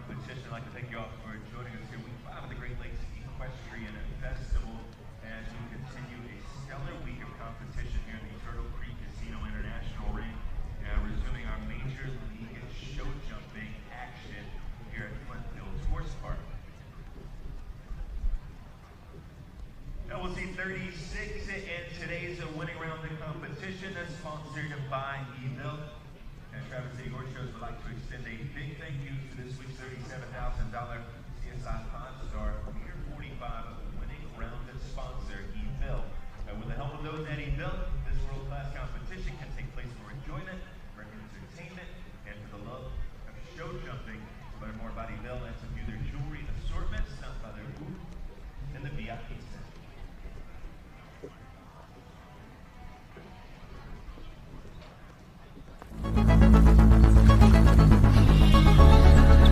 competition. I'd like to thank you all for joining us here week 5 of the Great Lakes Equestrian Festival as we continue a stellar week of competition here in the Turtle Creek Casino International Ring. Resuming our Major League show jumping action here at Flint Hills Horse Park. Now we'll see 36 in today's winning round of competition that's sponsored by YVEL. And Traverse City Horse Shows would like to extend a big thank you to this week's $37,000 CSI 5-star Meter 45 winning round sponsor, YVEL. With the help of those at YVEL, this world-class competition can take place for enjoyment, for entertainment, and for the love of show jumping. To learn more about YVEL and to view their jewelry assortment, stop by their booth in the VIP center.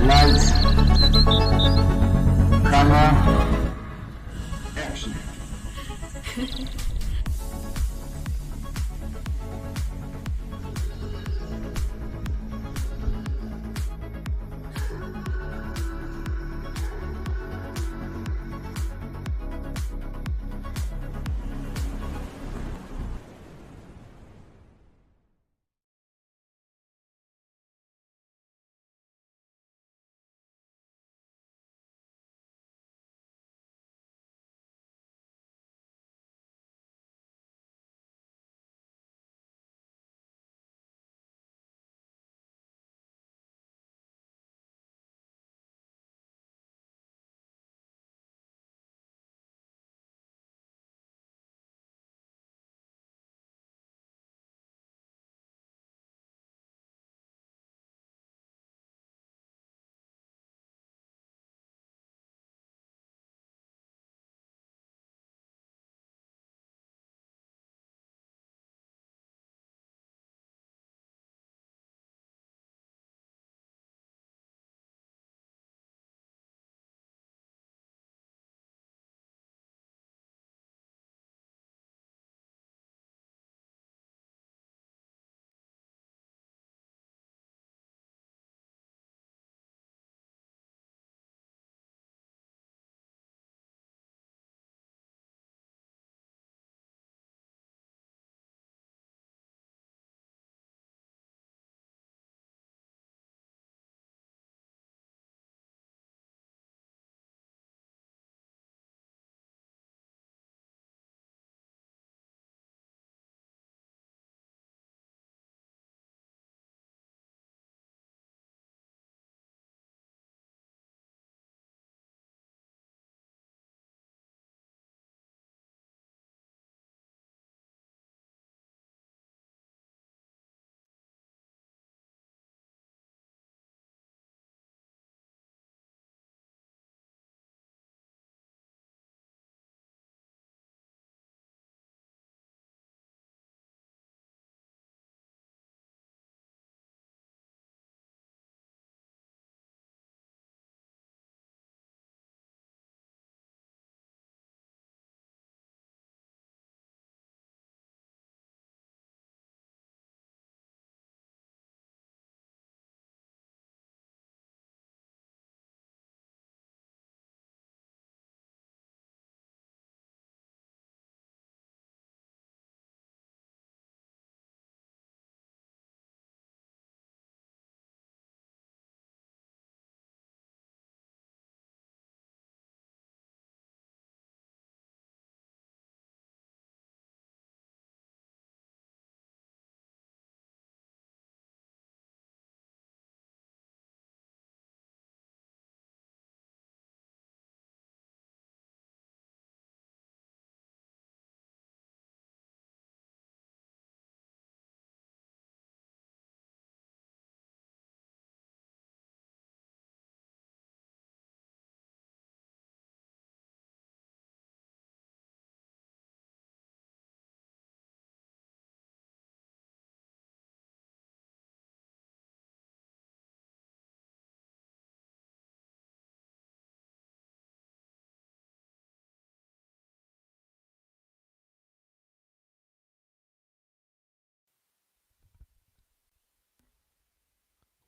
Lights, camera, action.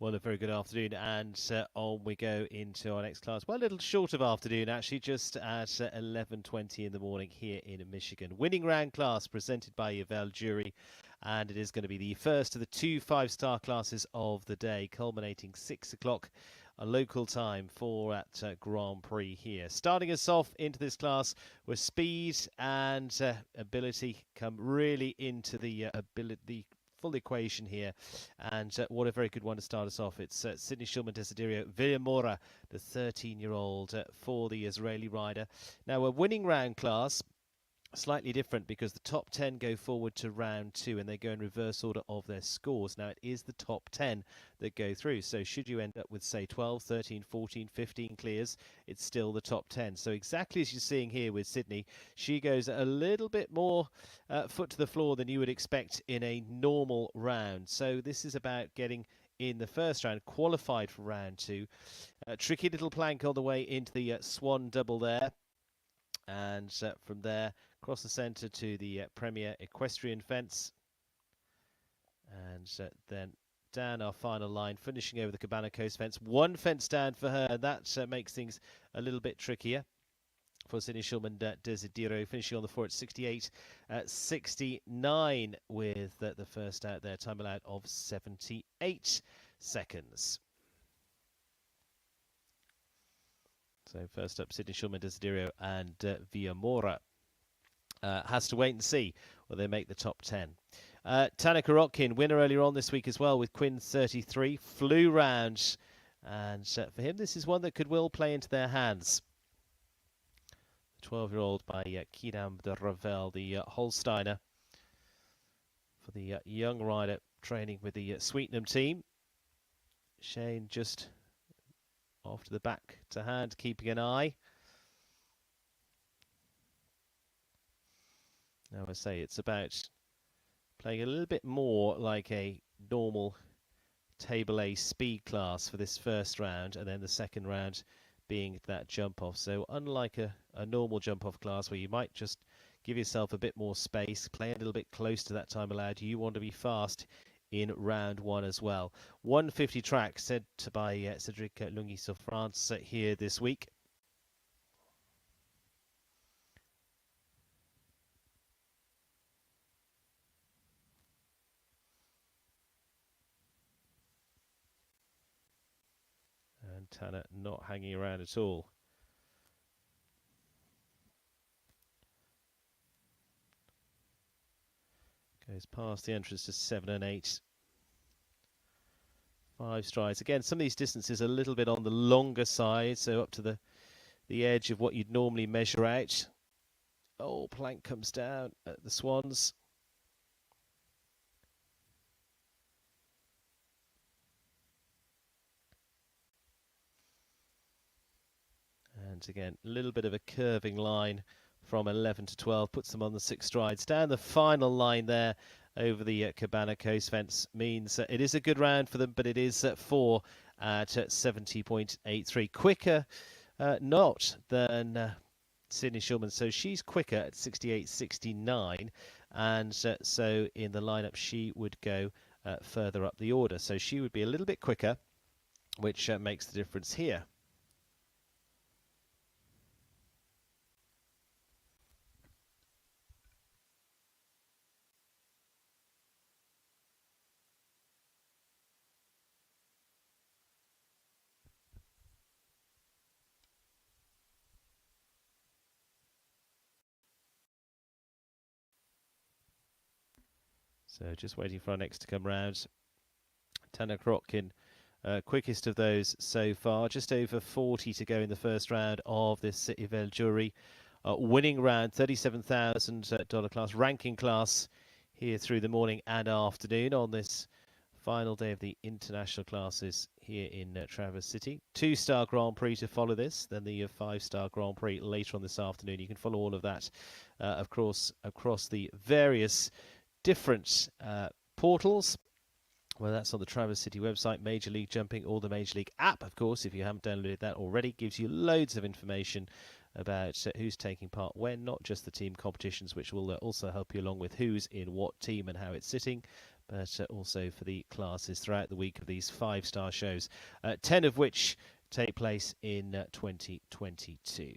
Well, a very good afternoon, and on we go into our next class. Well, a little short of afternoon, actually, just at 11:20 in the morning here in Michigan. Winning round class presented by YVEL Jury, and it is going to be the first of the two 5-star classes of the day, culminating 6 o'clock a local time for at Grand Prix here. Starting us off into this class where speed and ability come really into the full equation here, and what a very good one to start us off. It's Sydney Shulman Desiderio Villamora, the 13-year-old for the Israeli rider. Now, a winning round class, slightly different because the top 10 go forward to round 2 and they go in reverse order of their scores. Now, it is the top 10 that go through, so should you end up with, say, 12, 13, 14, 15 clears, it's still the top 10. So exactly as you're seeing here with Sydney, she goes a little bit more foot to the floor than you would expect in a normal round. So this is about getting in the first round, qualified for round 2. Tricky little plank on the way into the swan double there. And from there, across the centre to the Premier Equestrian Fence. And then down our final line, finishing over the Cabana Coast Fence. One fence down for her, and that makes things a little bit trickier for Sydney Shulman Desiderio, finishing on the floor at 68.69 with the first out there, time allowed of 78 seconds. So first up, Sydney Shulman Desiderio and Villamora. Has to wait and see will they make the top 10. Tana Karotkin, winner earlier on this week as well with Quinn 33. Flew round, and for him this is one that could well play into their hands. The 12-year-old by Kidam de Ravel, the Holsteiner, for the young rider training with the Sweetenham team. Shane just off to the back to hand, keeping an eye. Now I say it's about playing a little bit more like a normal Table A speed class for this first round, and then the second round being that jump off. So unlike a normal jump off class where you might just give yourself a bit more space, play a little bit close to that time allowed, you want to be fast in round 1 as well. 150 track said by Cédric Lungis of France here this week. And Tana not hanging around at all. Goes past the entrance to 7 and 8. 5 strides. Again, some of these distances are a little bit on the longer side, so up to the edge of what you'd normally measure out. Oh, plank comes down at the Swans. And again, a little bit of a curving line from 11 to 12, puts them on the 6 strides. Down the final line there over the Cabana Coast Fence means it is a good round for them, but it is at 4 at 70.83. Quicker not than Sydney Shulman, so she's quicker at 68.69, and so in the lineup she would go further up the order. So she would be a little bit quicker, which makes the difference here. So just waiting for our next to come round. Tana Krotkin, quickest of those so far. Just over 40 to go in the first round of this YVEL Jury. Winning round, $37,000 class, ranking class here through the morning and afternoon on this final day of the international classes here in Traverse City. 2-star Grand Prix to follow this, then the 5-star Grand Prix later on this afternoon. You can follow all of that, of course, across the various different portals, whether that's on the Traverse City website, Major League Jumping, or the Major League app, of course. If you haven't downloaded that already, gives you loads of information about who's taking part when, not just the team competitions, which will also help you along with who's in what team and how it's sitting, but also for the classes throughout the week of these 5-star shows, 10 of which take place in 2022.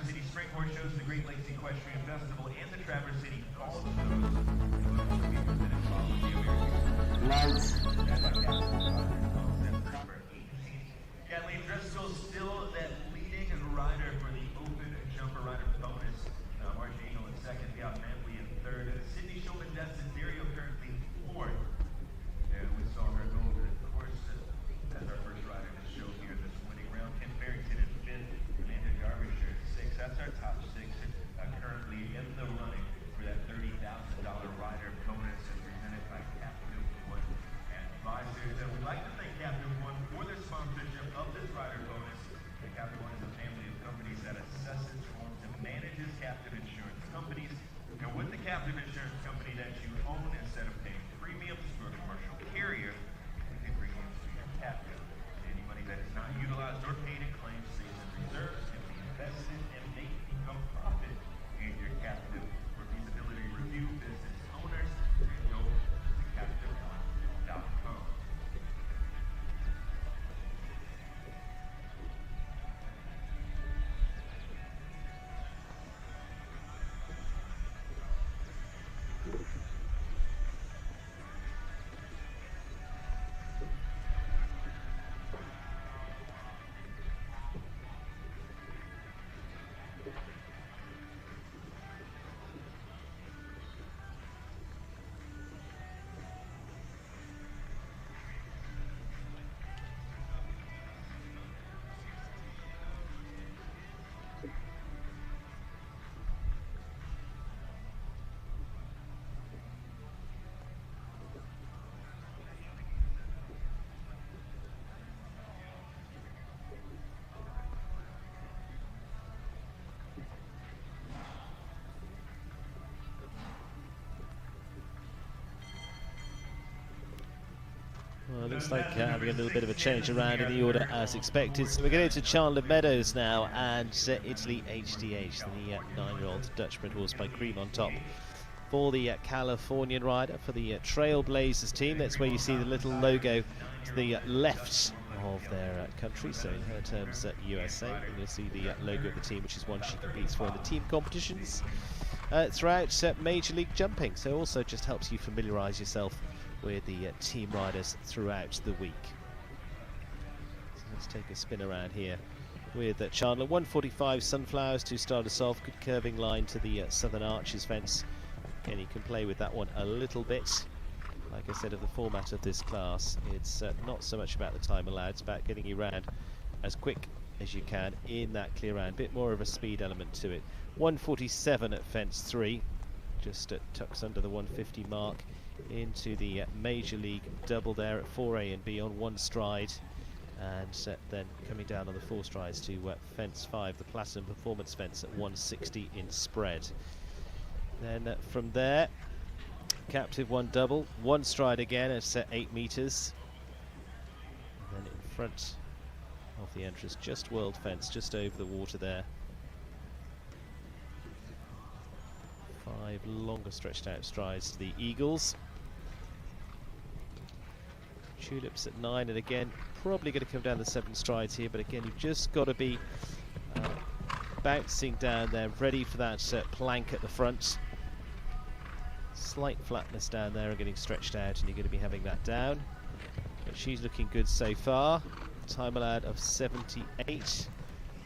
City Spring Horse Shows, the Great Lakes Equestrian Festival, and the Traverse City Fall Shows. Kathleen Driscoll still that leading rider for the Open Jumper Rider bonus. March Engel in second, Biot Manley in third, Sydney Shulman Desiderio currently fourth. And we saw her go over the course as our first rider to show here in this winning round. Ken Farrington in fifth, Amanda Garvisher in sixth. That's our top six currently in the running for that $30,000 rider bonus presented by Captain One Advisors. And we'd like to thank Captain One for their sponsorship of this rider bonus. And Captain One is a family of companies that assesses, forms, and manages captive insurance companies. And with the captive insurance company that you own, instead of paying premiums for a commercial carrier, you pay premiums to your captive. Any money that is not utilized or paid in claims stays in reserves can be invested and make income profit in your captive. For feasibility review, business owners, and go to captiveone.com. Well, it looks like having a little bit of a change around in the order as expected. So we're getting to Chandler Meadows now, and Italy HDH, the 9-year-old Dutch bred horse by Cream on top for the Californian rider for the Trailblazers team. That's where you see the little logo to the left of their country, so in her terms USA, and you'll see the logo of the team, which is one she competes for in the team competitions throughout Major League Jumping. So also just helps you familiarise yourself with the team riders throughout the week. So let's take a spin around here with Chandler. 145 Sunflowers to start us off. Good curving line to the Southern Arches fence. Again, you can play with that one a little bit. Like I said, of the format of this class, it's not so much about the time allowed, it's about getting you round as quick as you can in that clear round. Bit more of a speed element to it. 147 at fence 3, just tucks under the 150 mark into the Major League double there at 4A and B on one stride, and then coming down on the 4 strides to fence 5, the Platinum Performance fence at 160 in spread. Then from there, Captive One double, 1 stride again at 8 metres, and then in front of the entrance, just world fence, just over the water there. 5 longer stretched out strides to the Eagles. Tulips at 9, and again probably going to come down the 7 strides here, but again you've just got to be bouncing down there, ready for that plank at the front. Slight flatness down there and getting stretched out, and you're going to be having that down. But she's looking good so far. Time allowed of 78.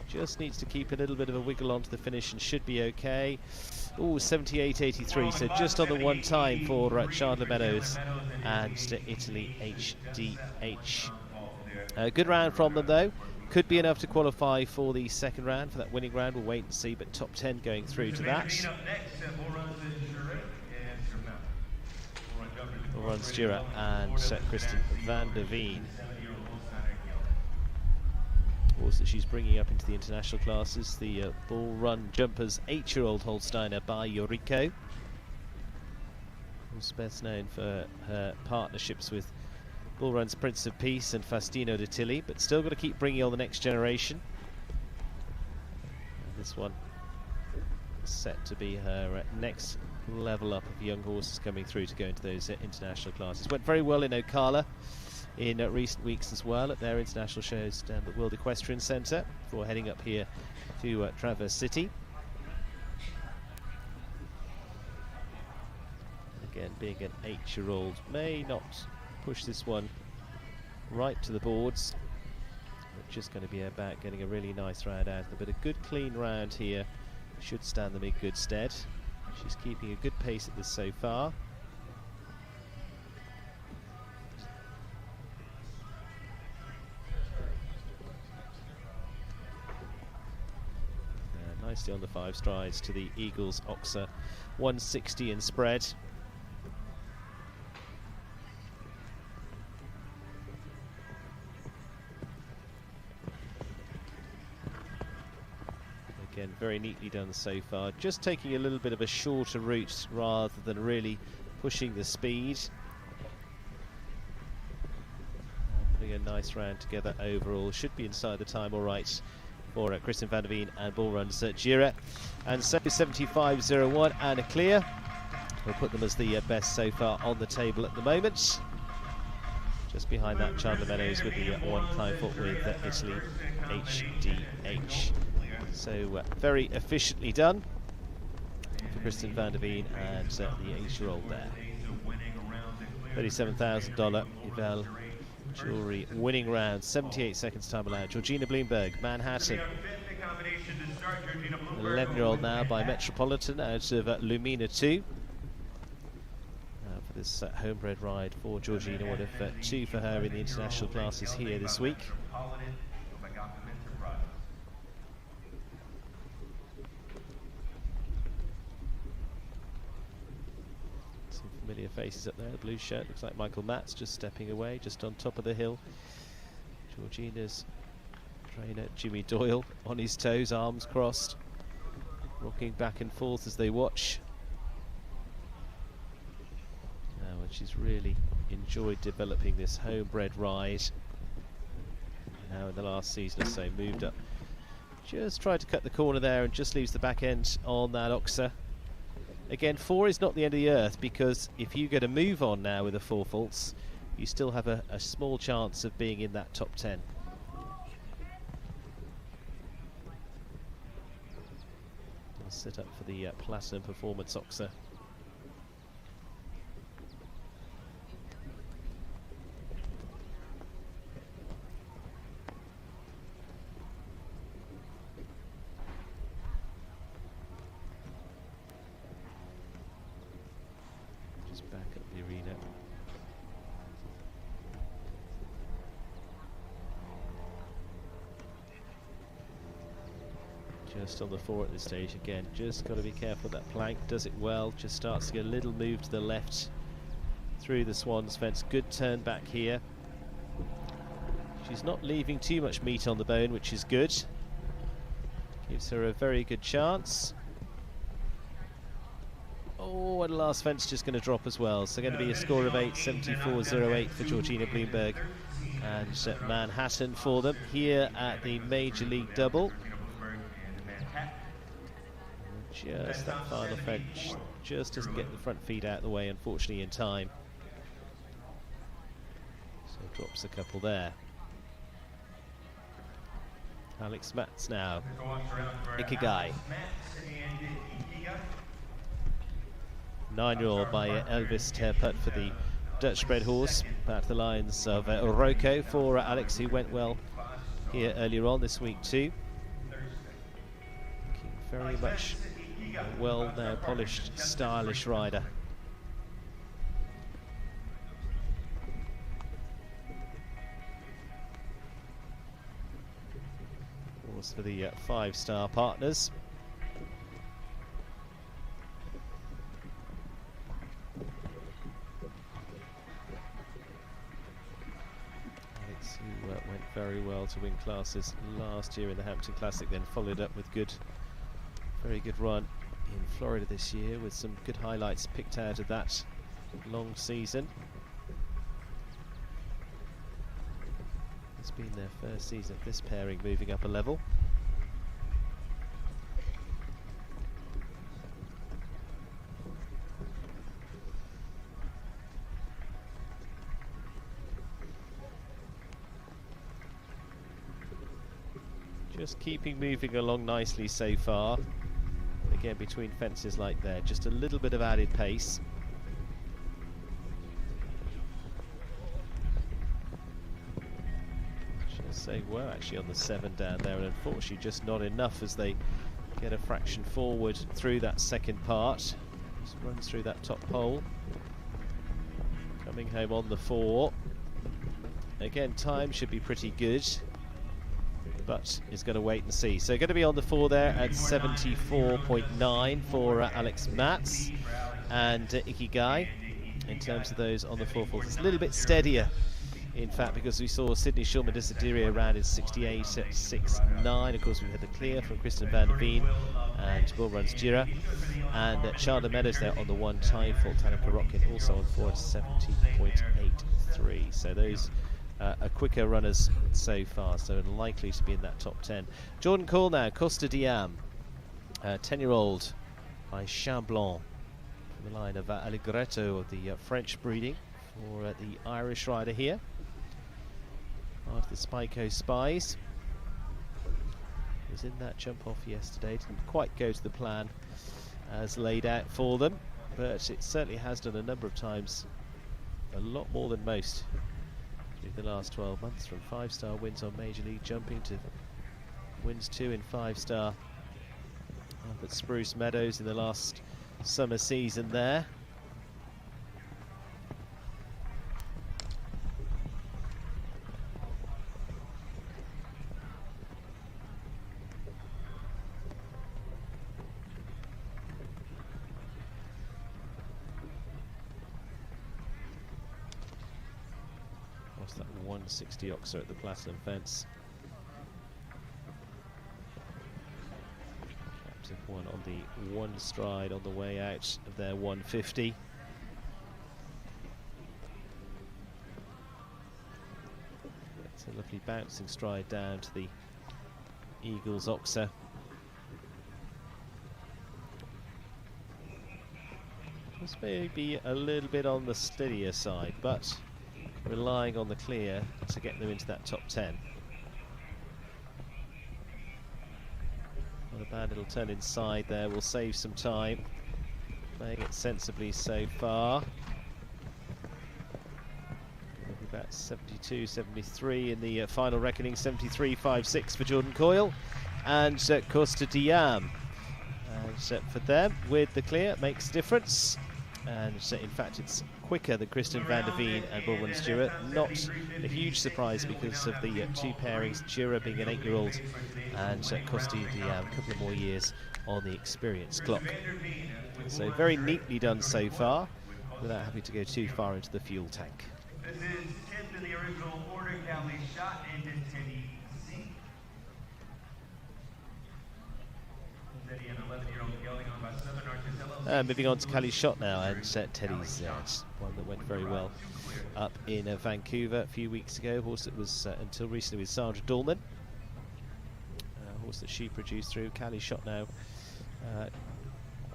Just needs to keep a little bit of a wiggle onto the finish and should be okay. Oh, 78.83, so just on the 1 time for Chandler Meadows and Italy HDH. Good round from them though. Could be enough to qualify for the second round, for that winning round. We'll wait and see, but top 10 going through to that. Ron Stewart and Kristen van der Veen. Horse that she's bringing up into the international classes, the Bull Run Jumpers 8-year-old Holsteiner by Yoriko, who's best known for her partnerships with Bull runs Prince of Peace and Faustino de Tilly, but still got to keep bringing on the next generation. And this one set to be her next level up of young horses coming through to go into those international classes. Went very well in Ocala in recent weeks as well at their international shows down at the World Equestrian Centre before heading up here to Traverse City. Again, being an 8-year-old, may not push this one right to the boards, but just going to be about getting a really nice round out of them. But a good clean round here should stand them in good stead. She's keeping a good pace at this so far. Nicely on the 5 strides to the Eagles Oxa, 160 in spread. Again, very neatly done so far. Just taking a little bit of a shorter route rather than really pushing the speed. Putting a nice round together overall. Should be inside the time all right for Kristen van der Veen and Bull runs Gira. And so 75.01 and a clear. We'll put them as the best so far on the table at the moment. Just behind that, Chandler Meadows with the one climb foot with Italy HDH. So very efficiently done for Kristen van der Veen and the 8-year-old there. $37,000 YVEL jewellery winning round, 78 seconds time allowed. Georgina Bloomberg, Manhattan. 11-year-old now by Metropolitan out of Lumina 2. For this homebred ride for Georgina, one of 2 for her in the international classes here this week. Familiar faces up there. The blue shirt looks like Michael Matz just stepping away, just on top of the hill. Georgina's trainer Jimmy Doyle on his toes, arms crossed, rocking back and forth as they watch. Now, and she's really enjoyed developing this homebred ride. Now, in the last season or so, moved up. Just tried to cut the corner there and just leaves the back end on that Oxa. Again, 4 is not the end of the earth, because if you get a move on now with a 4 faults, you still have a small chance of being in that top 10. We'll set up for the Platinum Performance Oxa. Back at the arena. Just on the 4 at this stage again. Just got to be careful that plank. Does it well. Just starts to get a little move to the left through the Swans fence. Good turn back here. She's not leaving too much meat on the bone, which is good. Gives her a very good chance. Oh, and the last fence just going to drop as well. So going to be a score of 8, 74.08 for Georgina Bloomberg and Manhattan for them here at the Major League Double. Just that final fence just doesn't get the front feet out of the way, unfortunately, in time. So drops a couple there. Alex Matz now. Ikigai. 9-year-old by Elvis Terput for the Dutch bred horse. Back to the lines of Rocco for Alex, who went well here earlier on this week too. Looking very much a well now polished, stylish rider. Horse for the 5-star partners. Went very well to win classes last year in the Hampton Classic, then followed up with very good run in Florida this year with some good highlights picked out of that long season. It's been their first season of this pairing moving up a level. Just keeping moving along nicely so far. Again, between fences like there, just a little bit of added pace. Just saying well actually on the 7 down there, and unfortunately just not enough as they get a fraction forward through that second part. Just runs through that top pole. Coming home on the 4. Again, time should be pretty good, but is going to wait and see. So going to be on the 4 there at 74.9 for Alex Matz and Ikigai. In terms of those on the 4-4, it's a little bit steadier, in fact, because we saw Sydney Shulman Desiderio around in 68 at 6.9. Of course, we've had the clear from Kristen van der Veen and Bull Runs Jira. And Charlotte Meadows there on the 1 time for Tanika Rockin, also on 4 at 70.83. So those are quicker runners so far, so unlikely to be in that top 10. Jordan Cole now, Costa Diam, 10-year-old by Chamblon, from the line of Allegretto of the French breeding for the Irish rider here. Part of the Spico Spies. Was in that jump off yesterday, didn't quite go to the plan as laid out for them, but it certainly has done a number of times, a lot more than most through the last 12 months, from 5-star wins on Major League Jumping to wins 2 in 5-star up at Spruce Meadows in the last summer season there. That 160 Oxer at the Platinum Fence. Captain one on the 1 stride on the way out of their 150. It's a lovely bouncing stride down to the Eagles Oxer. This may be a little bit on the steadier side, but relying on the clear to get them into that top 10. Not a bad little turn inside there, will save some time. Playing it sensibly so far. Maybe about 72, 73 in the final reckoning, 73.56 for Jordan Coyle and Costa Diam. And for them, with the clear, makes a difference. And in fact, it's quicker than Kristen van der Veen and Bull Runs Jura. Not a huge surprise because of the 2 pairings, Jura being an 8-year-old and Costa Diam a couple of more years on the experience clock. So very neatly done so far, without having to go too far into the fuel tank. This is 10th in the original order, Callie Shot and Teddy Z. Teddy, an 11-year-old gelding on by 7 Articello. Moving on to Callie Shot now, and Teddy's one that went very well up in Vancouver a few weeks ago. A horse that was until recently with Sandra Dallman. A horse that she produced through. Callie Shot now. A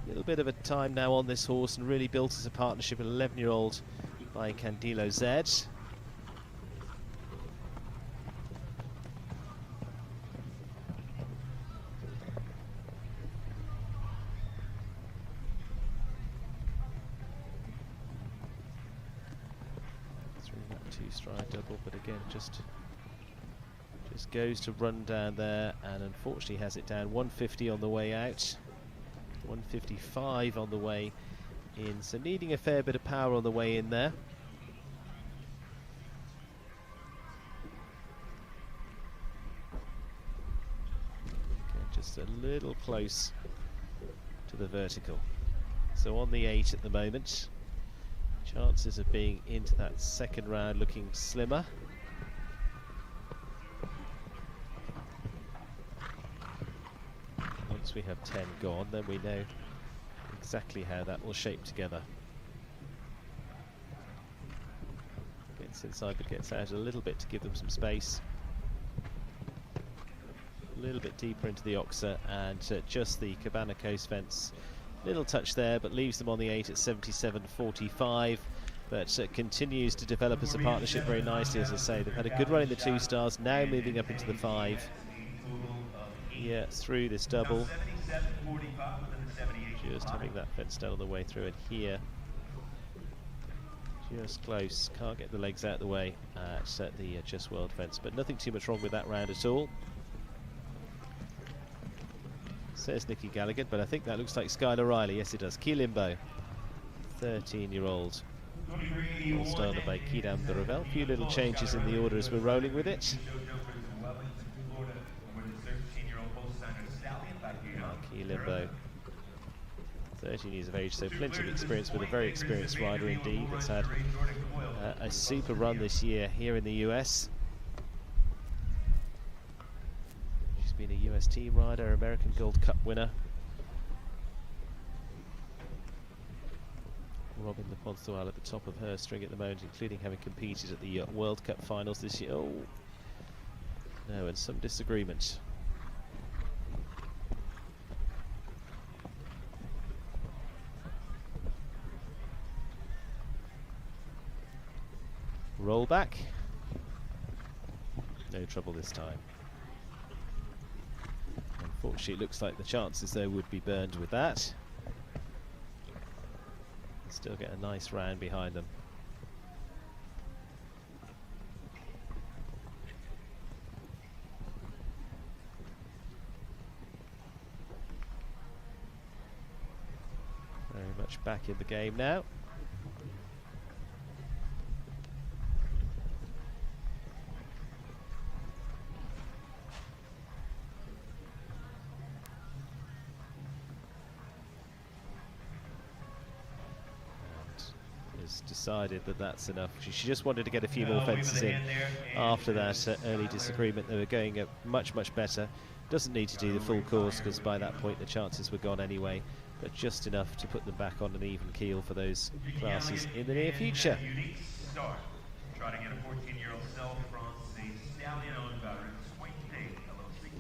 little bit of a time now on this horse, and really built as a partnership with an 11-year-old by Candilo Z. Stride double, but again just goes to run down there, and unfortunately has it down 150 on the way out, 155 on the way in, so needing a fair bit of power on the way in there. Okay, just a little close to the vertical, so on the 8 at the moment. Chances of being into that second round looking slimmer. Once we have 10 gone, then we know exactly how that will shape together. Gets inside but gets out a little bit to give them some space. little bit deeper into the Oxa, and just the Cabana Coast fence. Little touch there, but leaves them on the 8 at 77.45. But continues to develop as a partnership very nicely, as I say. They've had a good run in the 2 stars, now moving up into the 5. Yeah, through this double. Just having that fence down on the way through, and here, just close, can't get the legs out of the way, set the Just World fence, but nothing too much wrong with that round at all. Says Nikki Gallagher, but I think that looks like Skylar Riley. Yes, it does. Key Limbo, 13-year-old. All-star by Kidam the Revel. A few little changes in the order as we're rolling with it. Key Limbo, 13 years of age, so plenty of experience with a very experienced rider indeed. That's had a super run this year here in the US. She's been a US team rider, American Gold Cup winner. Robin Lepontois at the top of her string at the moment, including having competed at the World Cup finals this year. Oh, no, and some disagreement. Roll back. No trouble this time. Unfortunately, it looks like the chances though would be burned with that. Still get a nice round behind them. Very much back in the game now. Decided that that's enough. She just wanted to get a few more fences in after that early disagreement. They were going much better. Doesn't need to do the full course because by that point the chances were gone anyway, but just enough to put them back on an even keel for those classes in the near future. Trying to get a 14-year-old cell from the stallion owned by Swing Day LLC.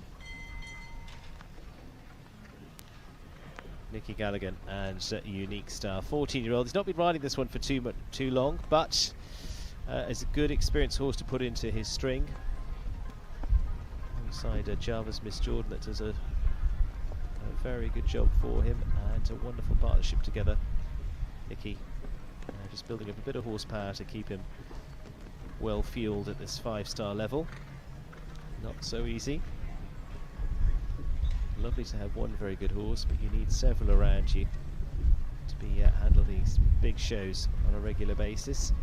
Nikki Gallagher and Unique Star, 14-year-old. He's not been riding this one for too long, but is a good experienced horse to put into his string. Alongside Java's Miss Jordan, that does a very good job for him, and a wonderful partnership together. Nikki just building up a bit of horsepower to keep him well fueled at this 5-star level. Not so easy. Lovely to have one very good horse, but you need several around you to be handle these big shows on a regular basis.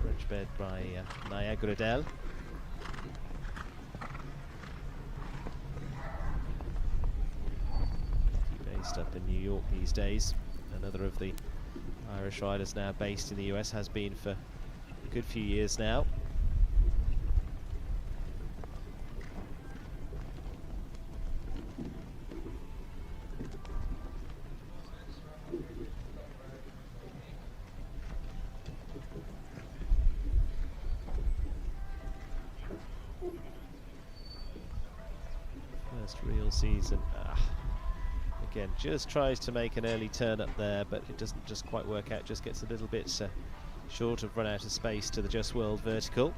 French bred by Niagara Dell. Based up in New York these days. Another of the Irish riders now based in the US, has been for a good few years now. First real season. Again, just tries to make an early turn up there, but it doesn't just quite work out. Just gets a little bit short of run out of space to the Just World vertical.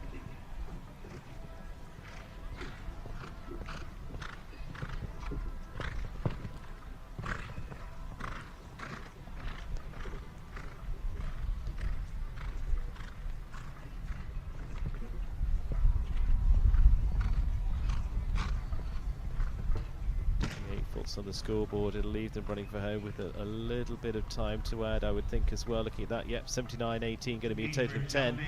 On the scoreboard, it'll leave them running for home with a little bit of time to add, I would think, as well. Looking at that, yep, 79.18, going to be a total of 10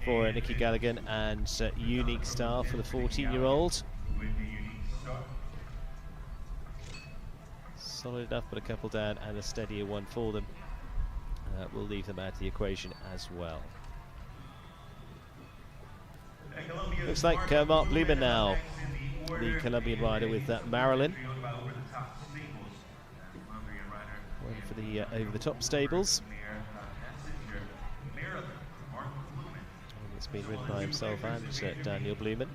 for Nikki Gallagher and Unique Star for the 14-year-old. Solid enough, but a couple down and a steadier one for them. We'll leave them out of the equation as well. Looks like Mark Blumen now, the Colombian rider with Marilyn. One for the over-the-top stables. It's been ridden by himself and Daniel Blumen.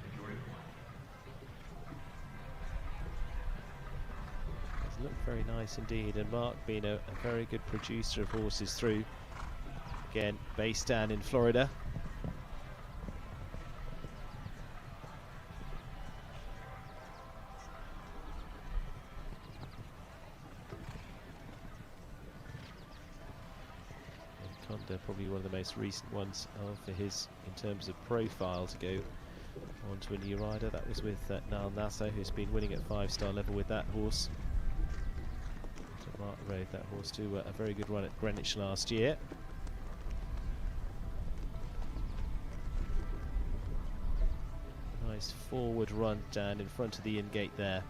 It's looked very nice indeed, and Mark being a very good producer of horses through. Again, based down in Florida. Probably one of the most recent ones for his in terms of profile to go onto a new rider. That was with Niall Nassau, who's been winning at 5-star level with that horse. So Mark rode that horse to a very good run at Greenwich last year. Nice forward run down in front of the in-gate there.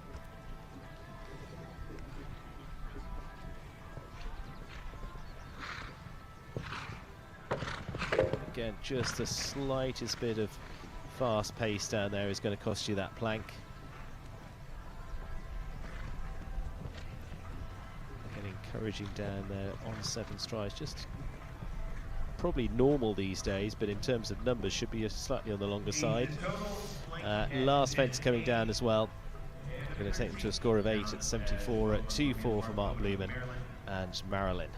Again, just the slightest bit of fast pace down there is going to cost you that plank. Again, encouraging down there on 7 strides. Just probably normal these days, but in terms of numbers should be slightly on the longer side. Last fence coming down as well. Going to take them to a score of 8 at 74 at 2-4 for Mark Blumen and Marilyn.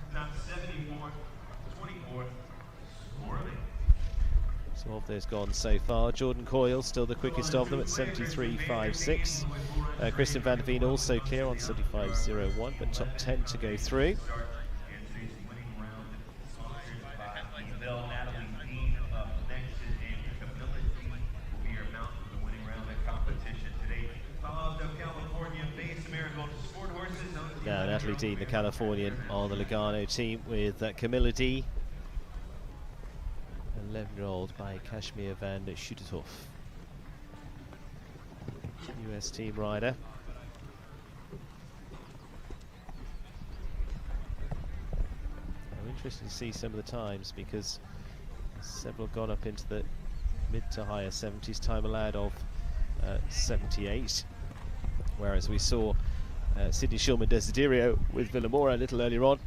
So of those gone so far, Jordan Coyle still the quickest of them at 73.56. Kristen van der Veen also clear on 75.01, but top 10 to go through. Now Natalie Dean, the Californian, on the Lugano team with Camilla D. 11-year-old by Kashmir van Schuterhoff, US team rider. I'm interested to see some of the times because several gone up into the mid to higher 70s, time allowed of 78, whereas we saw Sydney Shulman Desiderio with Villamora a little earlier on.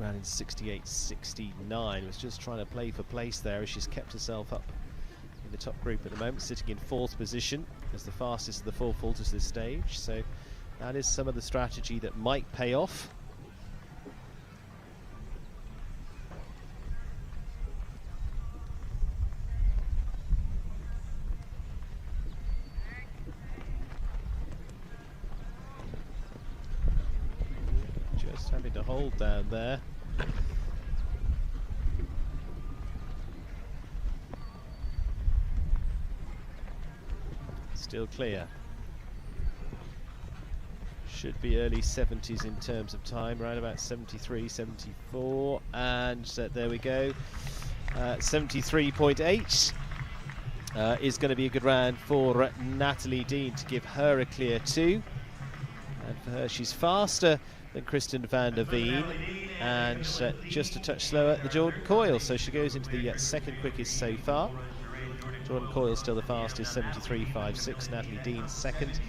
Ran in 68.69, was just trying to play for place there as she's kept herself up in the top group at the moment, sitting in 4th position as the fastest of the 4 falters this stage. So that is some of the strategy that might pay off. Just having to hold down there. Still clear. Should be early 70s in terms of time, around about 73, 74, and there we go. 73.8 is going to be a good round for Natalie Dean to give her a clear 2. And for her, she's faster than Kristen van der Veen, and just a touch slower the Jordan Coyle, so she goes into the second quickest so far. Jordan Coyle still the fastest, 73.56. Natalie Dean second.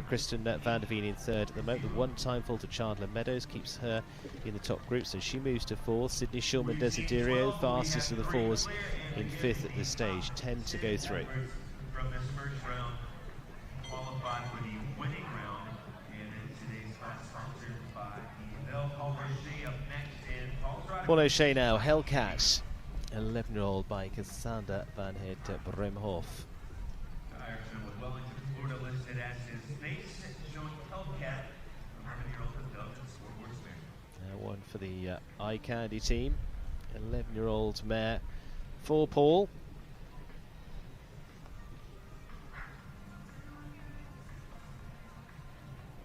Kristen van der Veen in third at the moment. The one-time fall to Chandler Meadows keeps her in the top group, so she moves to 4th. Sydney Shulman Desiderio, fastest of the 4s, in 5th at this stage. 10 to go through. From this first round, qualified for the winning round, and today's class sponsored by YVEL. Paul O'Shea up next in Paul O'Shea now, Hellcat. 11-year-old by Cassandra van Het Bremhoff. Irishman with Wellington, Florida, listed as his face, showing Hellcat, 11-year-old with Dublin Scoreboard Spare. One for the Eye Candy team. 11-year-old mare for Paul.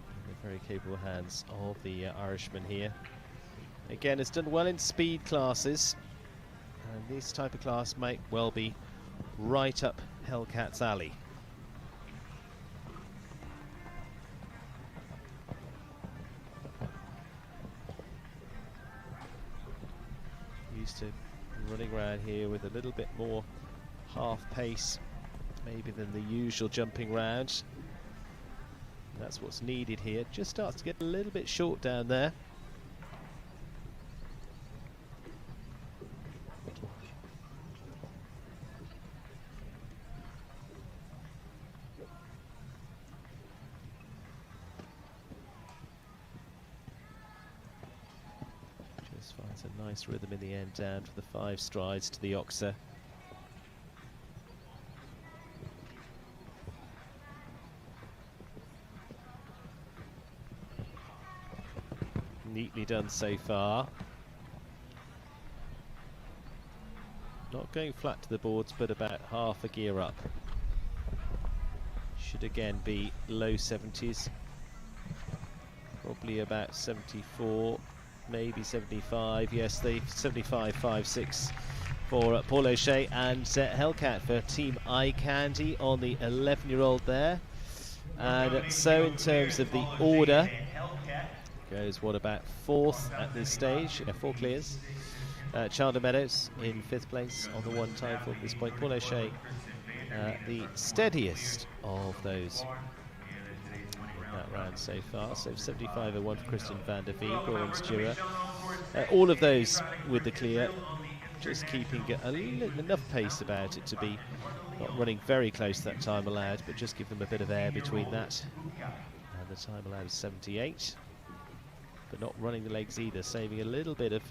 In the very capable hands of the Irishman here. Again, has done well in speed classes. And this type of class might well be right up Hellcat's alley. Used to running around here with a little bit more half pace maybe than the usual jumping round. That's what's needed here. Just starts to get a little bit short down there. a nice rhythm in the end down for the 5 strides to the Oxer. Neatly done so far. Not going flat to the boards, but about half a gear up. Should again be low 70s. Probably about 74, maybe 75. Yes, the 75.56 for Paul O'Shea and Hellcat for Team Eye Candy on the 11-year-old there. And so in terms of the order, goes what about 4th at this stage? 4 clears. Chandler Meadows in 5th place on the 1 time for this point. Paul O'Shea, the steadiest of those that round so far. So 75.01 for Christian van der Veek, Rowan Stewart. All of those with the clear, just keeping enough pace about it to be not running very close to that time allowed, but just give them a bit of air between that. And the time allowed is 78. But not running the legs either, saving a little bit of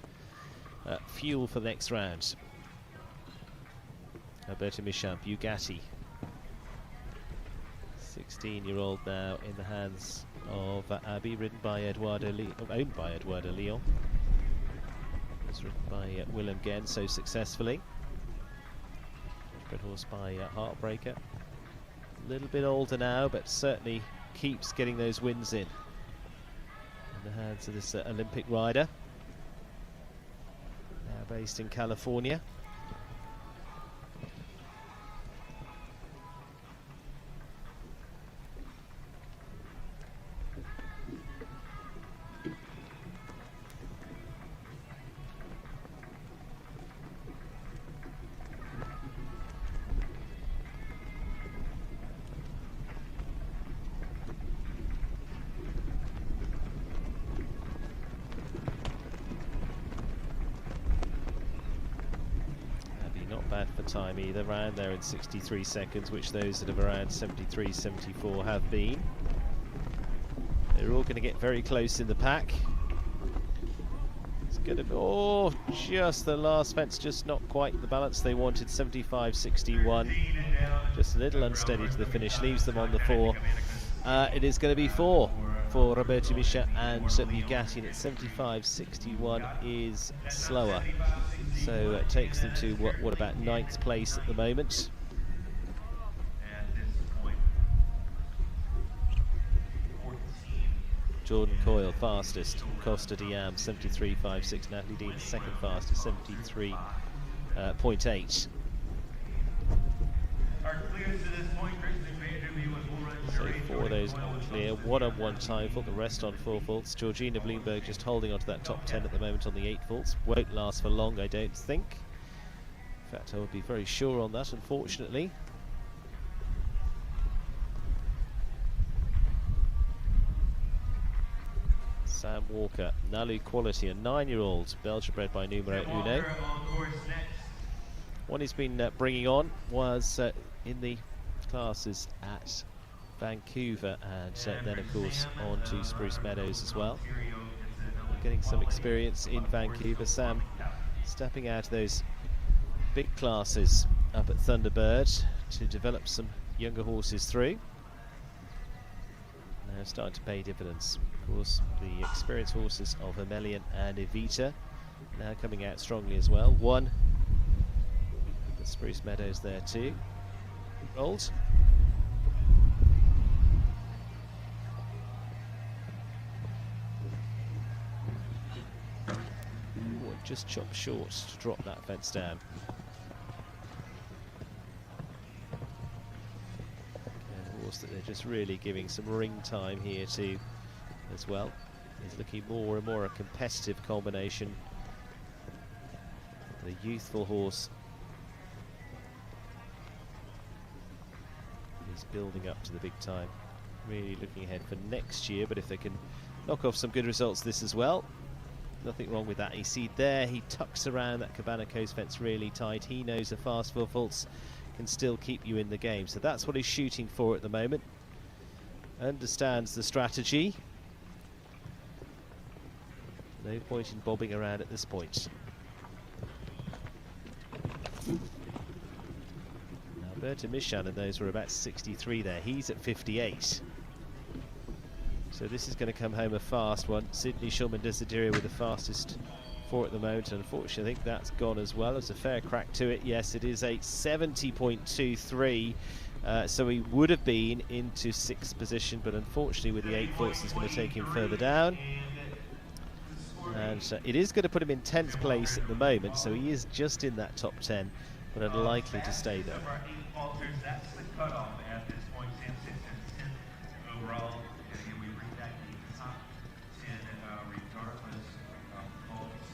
fuel for the next round. Alberto Michamp, Bugatti. 16-year-old now in the hands of Abbey, ridden by owned by Eduardo Leon. It's ridden by Willem Genn so successfully. Bred horse by Heartbreaker. A little bit older now, but certainly keeps getting those wins in the hands of this Olympic rider. Now based in California. For time either, round there in 63 seconds, which those that have around 73, 74 have been. They're all going to get very close in the pack. It's going to be, just the last fence, just not quite the balance they wanted. 75, 61, just a little unsteady to the finish, leaves them on the 4. It is going to be 4 for Roberto Michamp and Bugatti, and at 75, 61 is slower. So it takes them to what about 9th place at the moment. Jordan Coyle fastest, Costa Diam 73.56, Natalie Dean second fastest 73.8. So 4 of those clear, 1 time fault, the rest on 4 faults. Georgina Bloomberg just holding on to that top 10 at the moment on the 8 faults. Won't last for long, I don't think. In fact, I would be very sure on that, unfortunately. Sam Walker, Nalu Quality, a 9-year-old Belgian bred by Numero Uno. One he's been bringing on was in the classes at Vancouver, and then of course on to Spruce Meadows as well. Getting some experience in Vancouver. Sam stepping out of those big classes up at Thunderbird to develop some younger horses through. Now starting to pay dividends. Of course, the experienced horses of Amelian and Evita now coming out strongly as well. One at Spruce Meadows there too. Rolled. Just chopped short to drop that fence down. And a horse that they're just really giving some ring time here to as well. Is looking more and more a competitive combination. The youthful horse is building up to the big time. Really looking ahead for next year, but if they can knock off some good results this as well, nothing wrong with that. You see there, he tucks around that Cabana Coast fence really tight. He knows the fast 4 faults can still keep you in the game. So that's what he's shooting for at the moment. Understands the strategy. No point in bobbing around at this point. Alberto Michan and those were about 63 there. He's at 58. So this is going to come home a fast one. Sydney Shulman Desiderio with the fastest 4 at the moment. Unfortunately, I think that's gone as well. There's a fair crack to it. Yes, it is a 70.23. So he would have been into 6th position, but unfortunately with the 8 foots, it's going to take him further down. And it is going to put him in 10th place at the moment, so he is just in that top 10, but unlikely to stay there. That's the cutoff at this point. Sam sits in 10th overall. And we bring back the top 10 regardless of faults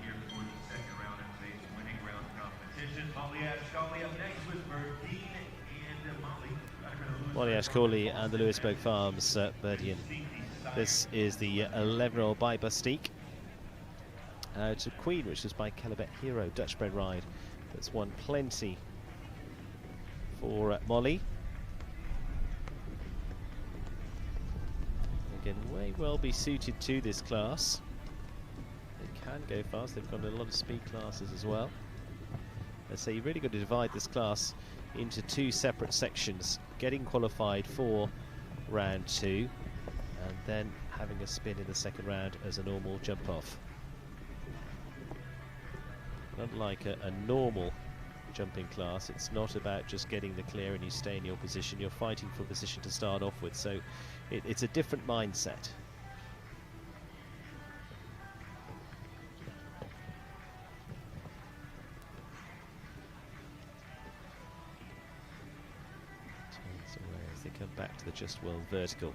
here for the second round of today's winning round competition. Molly Ashcali up next with Verdine and Molly. Molly Ashcali and the Lewisburg Farms Verdine. This is the 11-year-old by Bustique. To Queen, which was by Kelebet Hero, Dutch-bred ride. That's won plenty for Molly. Again, may well be suited to this class. They can go fast. They've got a lot of speed classes as well. So you've really got to divide this class into 2 separate sections. Getting qualified for round 2. And then having a spin in the second round as a normal jump off. Unlike a normal jumping class, it's not about just getting the clear and you stay in your position. You're fighting for position to start off with, so it's a different mindset. Turns away as they come back to the just well vertical.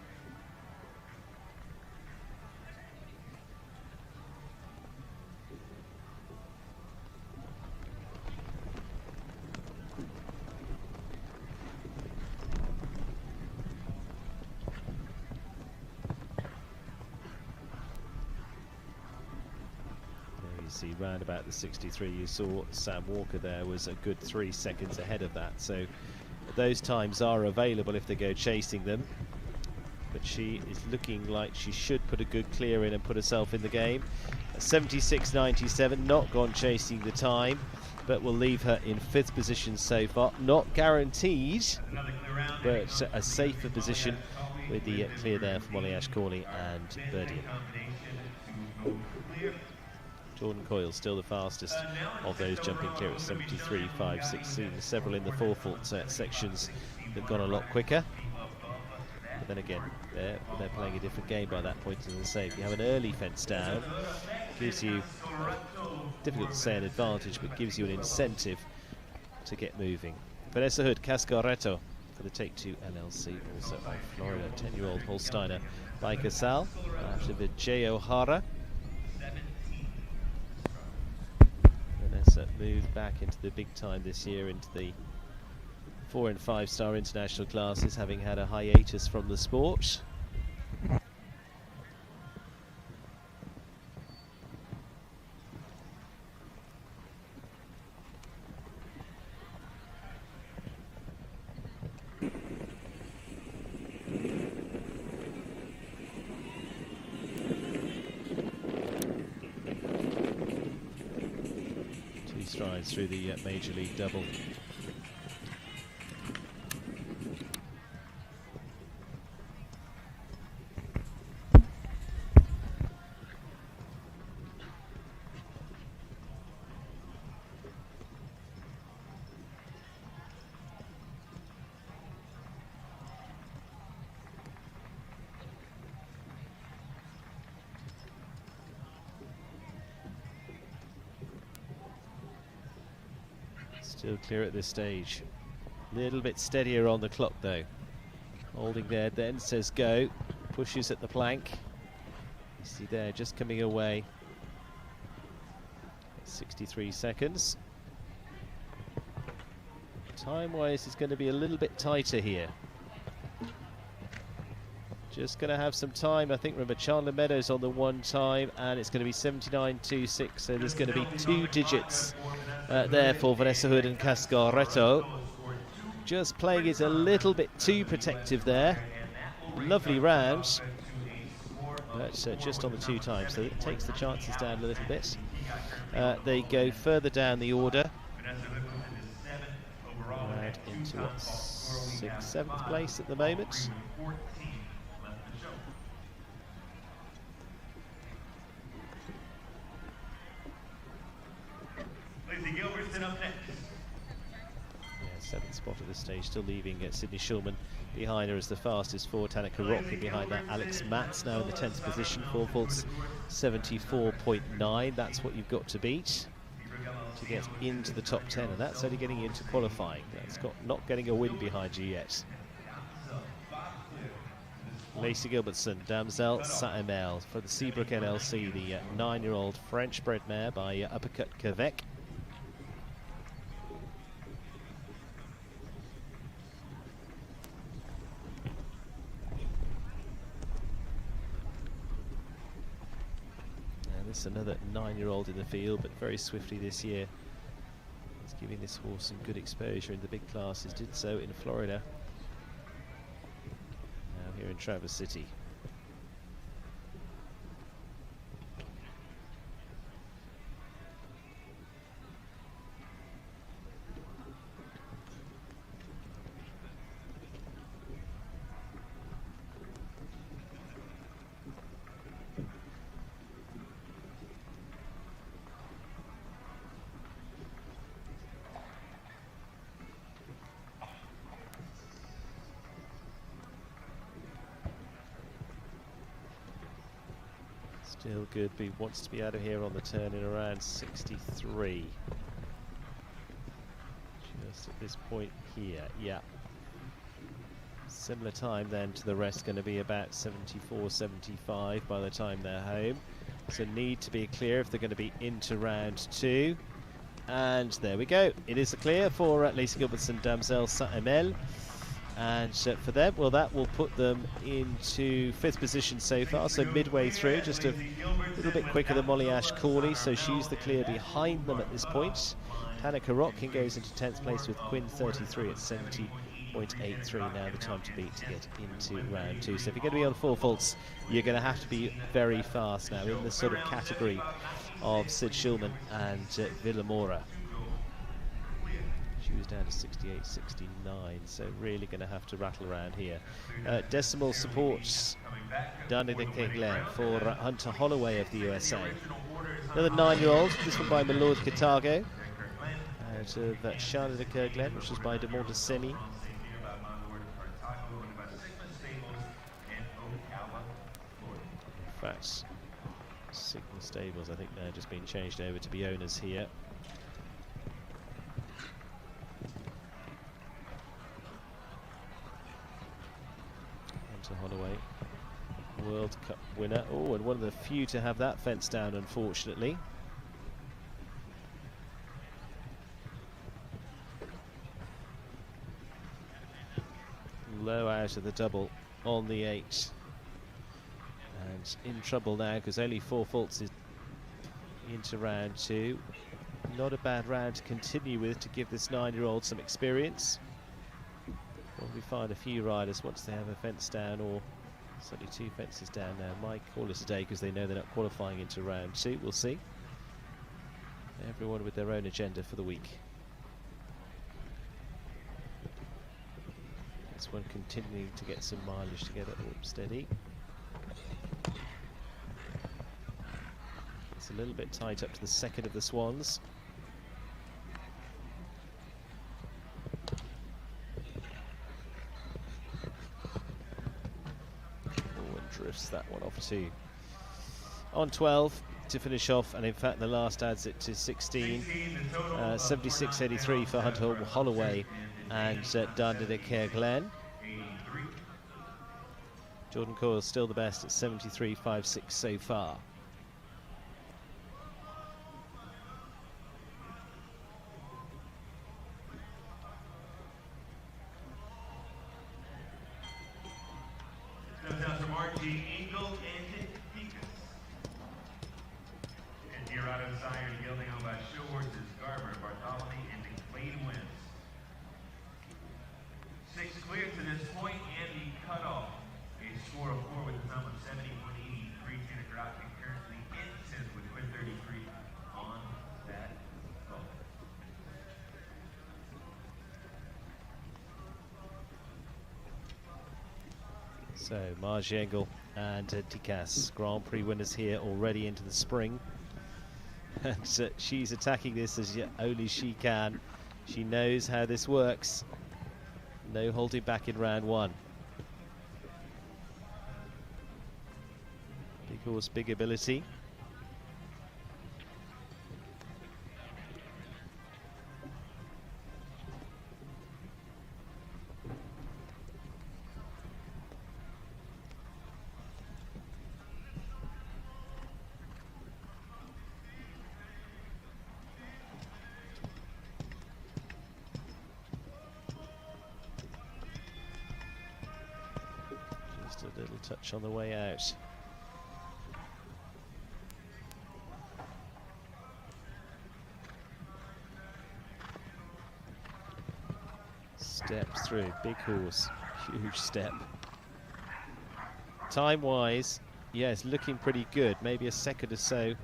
See, round about the 63, you saw Sam Walker there was a good 3 seconds ahead of that, so those times are available if they go chasing them, but she is looking like she should put a good clear in and put herself in the game. 76.97, not gone chasing the time, but will leave her in 5th position so far. Not guaranteed, but a safer position with the clear there for Molly Ashcali and Birdie. Jordan Coyle still the fastest of those jumping clear at 73.516. Several in the 4 foot sections that have gone a lot quicker. But then again, they're playing a different game by that point, as I say. If you have an early fence down, gives you, difficult to say an advantage, but gives you an incentive to get moving. Vanessa Hood, Cascaretto for the Take 2 LLC, also by Florida, 10-year-old Holsteiner by Casal, after the J. O'Hara. Vanessa moved back into the big time this year, into the 4- and 5-star international classes, having had a hiatus from the sport. Strides through the Major League double. Still clear at this stage. A little bit steadier on the clock though. Holding there then, says go. Pushes at the plank. You see there, just coming away. 63 seconds. Time-wise, it's going to be a little bit tighter here. Just going to have some time. I think remember Chandler Meadows on the 1 time, and it's going to be 79.26. So there's going to be 2 digits there for Vanessa Hood and Cascaretto. Just playing it a little bit too protective there. Lovely round, but just on the 2 times, so it takes the chances down a little bit. They go further down the order, right into what, 6th, 7th place at the moment. Yeah, 7th spot at this stage, still leaving Sydney Schulman behind her as the fastest forward. Tanika Rock, and behind that Alex Matz now in the 10th position. 4 faults 74.9. That's what you've got to beat to get into the top 10, and that's only getting into qualifying. That's not getting a win behind you yet. Lacey Gilbertson, Damsel Saemel for the Seabrook NLC, the 9-year-old French-bred mare by Uppercut Quebec. This is another 9-year-old in the field, but very swiftly this year. He's giving this horse some good exposure in the big classes. Did so in Florida. Now here in Traverse City. Still good, but he wants to be out of here on the turn in around 63. Just at this point here, yeah. Similar time then to the rest, going to be about 74, 75 by the time they're home. So need to be clear if they're going to be into round 2. And there we go. It is a clear for Lacey Gilbertson, Damsel Saemel. And for them, well, that will put them into 5th position so far, so midway through, just a little bit quicker than Molly Ash Corney, so she's the clear behind them at this point. Tanika Rotkin goes into 10th place with Quinn 33 at 70.83, now the time to beat to get into round 2. So if you're going to be on 4 faults, you're going to have to be very fast now in the sort of category of Sid Schulman and Villamora. She was down to 68, 69, so really going to have to rattle around here. Decimal supports Danny Glen for Hunter Holloway of the USA. Another 9-year-old, this one by Milord Cartago, out of Charlotte de Kerglen, which was by De Montesemi. In fact, Signal Stables, I think they're just being changed over to be owners here. Holloway, World Cup winner. Oh, and one of the few to have that fence down, unfortunately. Low out of the double on the 8. And in trouble now because only 4 faults is into round 2. Not a bad round to continue with to give this 9-year-old some experience. Probably find a few riders once they have a fence down, or certainly 2 fences down now. Might call it a day because they know they're not qualifying into round 2. We'll see. Everyone with their own agenda for the week. This one continuing to get some mileage together. Oh, steady. It's a little bit tight up to the 2nd of the Swans. Drifts that one off too. On 12 to finish off, and in fact the last adds it to 16. 76.83 for Hunter Holloway and Danda de Kerglen. Jordan Coyle still the best at 73.56 so far. So Marge Engel and Tikas, Grand Prix winners here already into the spring. And she's attacking this as only she can. She knows how this works. No holding back in round one. Big horse, big ability. Just a little touch on the way out. Steps through, big horse, huge step. Time-wise, yeah, it's looking pretty good. Maybe a second or so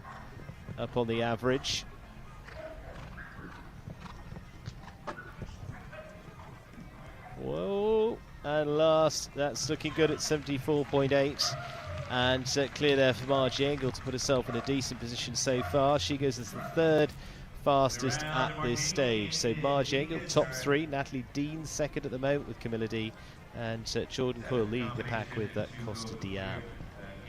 up on the average. Whoa, and last, that's looking good at 74.8. And clear there for Marge Engel to put herself in a decent position so far. She goes as the third fastest at this stage. So Marge Engel, top three. Natalie Dean, second at the moment with Camilla D. And Jordan Coyle leading the pack with Costa Diab.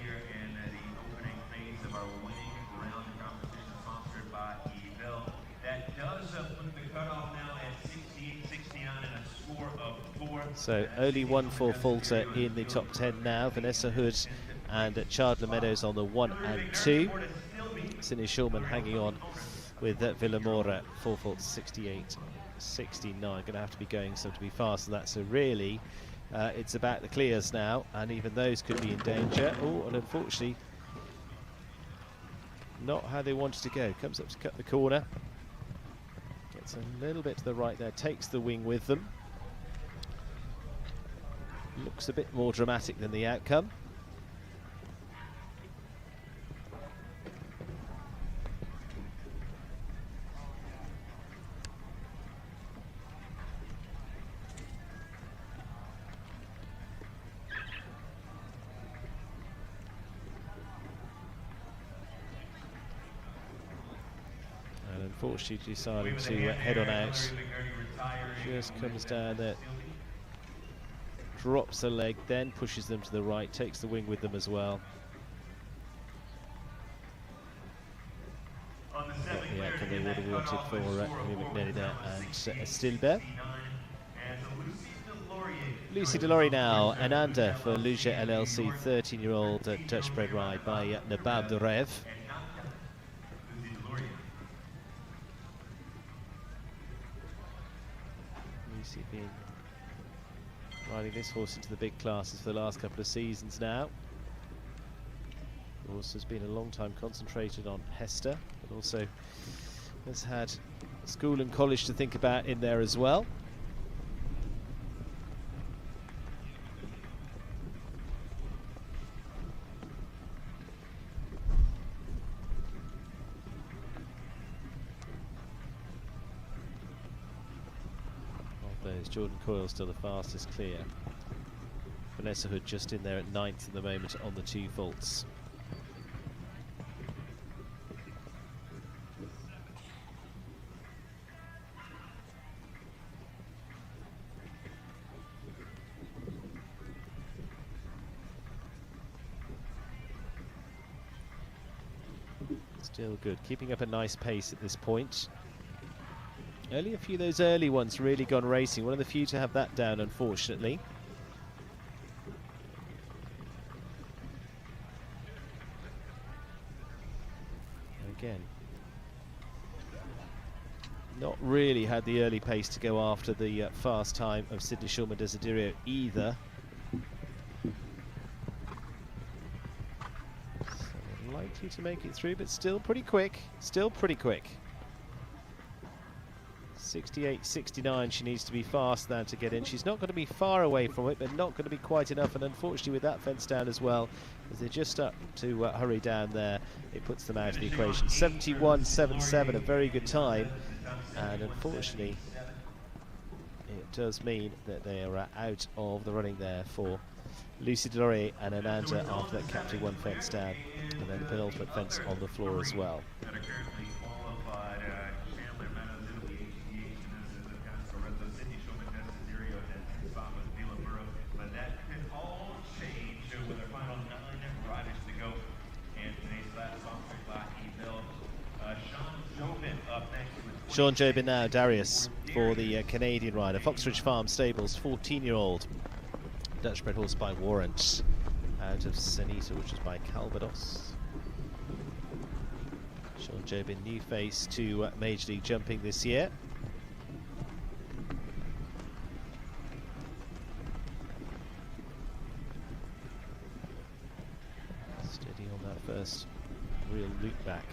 Here in the opening phase of our winning round competition sponsored by YVEL. That does put the cutoff now at 68-69 and a score of 4. So only one for Falter in the top 10 now. Vanessa Hood and Chardler Meadows on the 1 and 2. Sydney Schulman hanging on with Villamora, 4 faults, 68-69. Going to have to be going some to be fast, and that's really it's about the clears now, and even those could be in danger. Oh, and unfortunately not how they wanted to go. Comes up to cut the corner, gets a little bit to the right there, takes the wing with them. Looks a bit more dramatic than the outcome. Unfortunately decided to head on out. Just comes down there, drops a leg, then pushes them to the right, takes the wing with them as well. The outcome they would have wanted for Louis McNally there and Stilber. Lucy Delory now, Ananda for Luja LLC, 13-year-old Dutch bred ride by Nabab de Rev. Lucy been riding this horse into the big classes for the last couple of seasons now. The horse has been a long time concentrated on Hester, but also has had school and college to think about in there as well. Jordan Coyle still the fastest clear. Vanessa Hood just in there at 9th at the moment on the 2 faults. Still good, keeping up a nice pace at this point. Only a few of those early ones really gone racing. One of the few to have that down, unfortunately. Again, not really had the early pace to go after the fast time of Sydney Schulman Desiderio either. So unlikely to make it through, but still pretty quick. Still pretty quick. 68-69, she needs to be fast now to get in. She's not going to be far away from it, but not going to be quite enough, and unfortunately with that fence down as well, as they're just up to hurry down there, it puts them out of the equation. 71.77, a very good time, and unfortunately it does mean that they are out of the running there for Lucy Delore and Ananda after that capturing one fence down, and then the penultimate fence on the floor as well. That are currently qualified, Chandler Meadows, Italy, HDH, Vanessa Cascaretto, Sydney Shulman, Desiderio, and spot with Villaburo. But that could all change with the final 9 riders to go. And today's last sponsored by YVEL. Sean Jobin up next with Sean Jobin now, Darius, for the Canadian rider. Foxridge Farm Stables, 14-year-old. Dutch bred horse by Warrant, out of Sanita, which is by Calvados. Sean Jobin, new face to Major League Jumping this year. Steady on that first real loop back.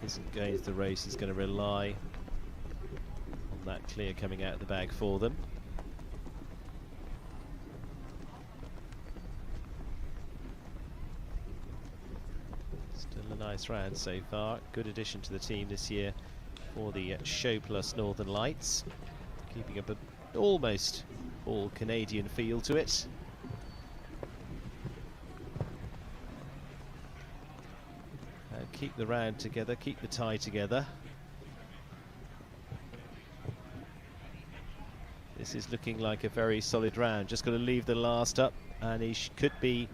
Isn't going into the race, is going to rely on that clear coming out of the bag for them. Still a nice round so far. Good addition to the team this year for the Show Plus Northern Lights, keeping up an almost all Canadian feel to it. Keep the round together, keep the tie together. This is looking like a very solid round. Just got to leave the last up, and he could be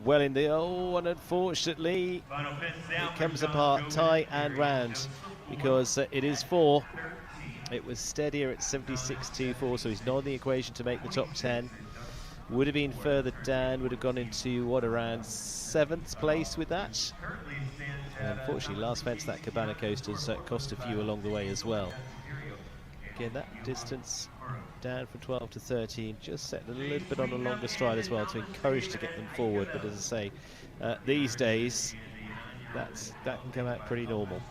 well in the... Oh, and unfortunately, it comes apart, tie and round, because it is 4. It was steadier at 76.24, so he's not in the equation to make the top 10. Would have been further down, would have gone into, what, around 7th place with that. And unfortunately, last fence, that Cabana Coast has cost a few along the way as well. Again, that distance down from 12 to 13, just set a little bit on a longer stride as well to encourage to get them forward. But as I say, these days, that can come out pretty normal.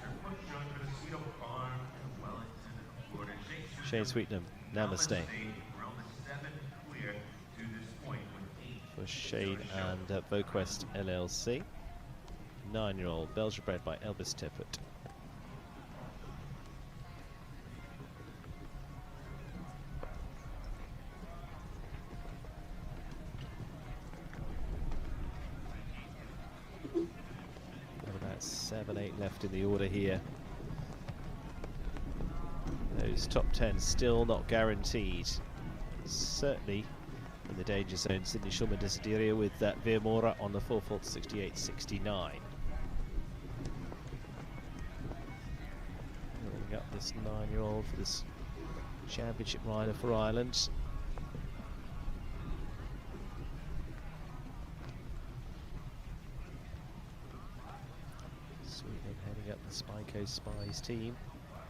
Shane Sweetnam, namaste. For Shane and VoQuest LLC. 9-year-old, Belgian bred by Elvis Tippett. Got about 7-8 left in the order here. Those top 10 still not guaranteed. Certainly in the danger zone, Sydney Shulman Desiderio with Via Mora on the 4-fault 68.69. Up this 9-year-old for this championship rider for Ireland. Sweden heading up the Spy Coast Spies team.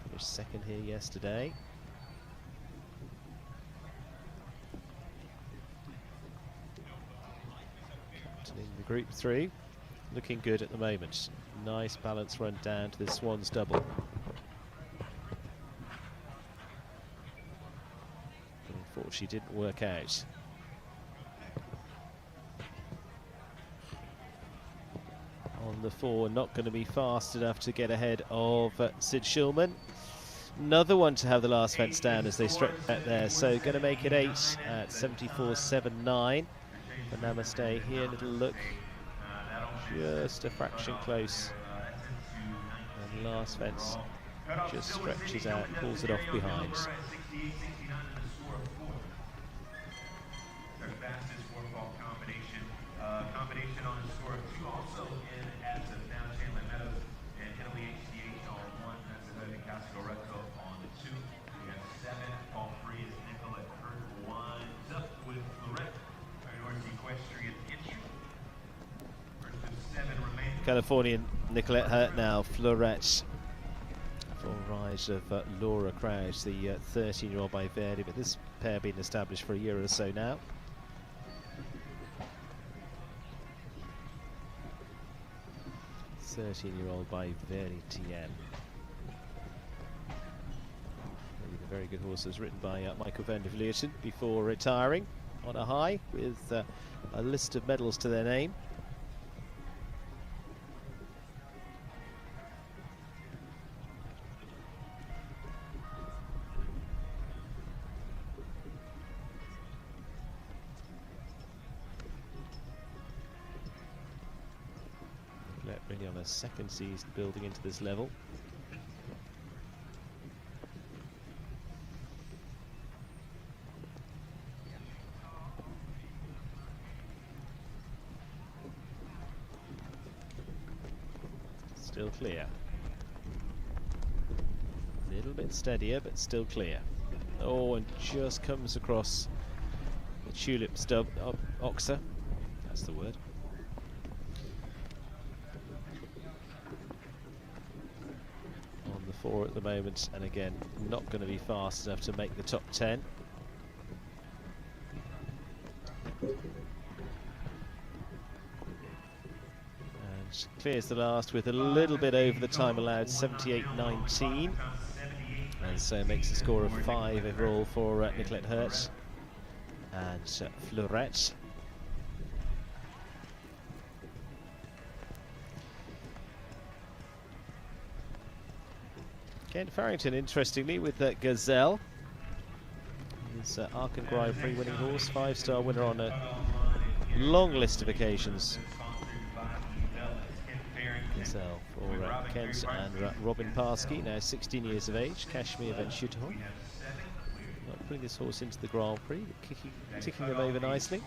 Finished second here yesterday. Captaining the Group 3. Looking good at the moment. Nice balance run down to the Swans double. She didn't work out. On the 4, not going to be fast enough to get ahead of Sid Shulman. Another one to have the last fence down as they stretch out there, so going to make it 8 at 74.79. For Namaste here, little look, just a fraction close. And last fence just stretches out, pulls it off behind. Fastest 4-fault combination on a score of 2 also in as of now. Chandler Meadows and Italy HDH on 1. That's another Cascaretto on 2. We have 7. Paul Free is Nicolette Hurt winds up with Florette. North Equestrian Entry. Versus 7 remaining. Californian Nicolette Hurt now, Florette. For rise of Laura Crouch, the 13-year-old by Verdi, but this pair been established for a year or so now. 13-year-old by Verdi TM. very good horses ridden by Michael van der Vleuten before retiring on a high with a list of medals to their name. Really on a second season building into this level. Still clear. A little bit steadier, but still clear. Oh, and just comes across the tulip stub oxer. That's the word. On the 4 at the moment, and again, not going to be fast enough to make the top 10. Clears the last with a little bit over the time allowed, 78.19, and so makes a score of 5 overall for Nicolette Hertz and Fleurette. Kent Farrington, interestingly, with Gazelle. His Aachen Grand Prix winning horse, 5-star winner on a long list of occasions. Gazelle for Kent and Robin Parsky, now 16 years of age, Kashmir Van Schutenhof. Not putting this horse into the Grand Prix, but ticking them over nicely.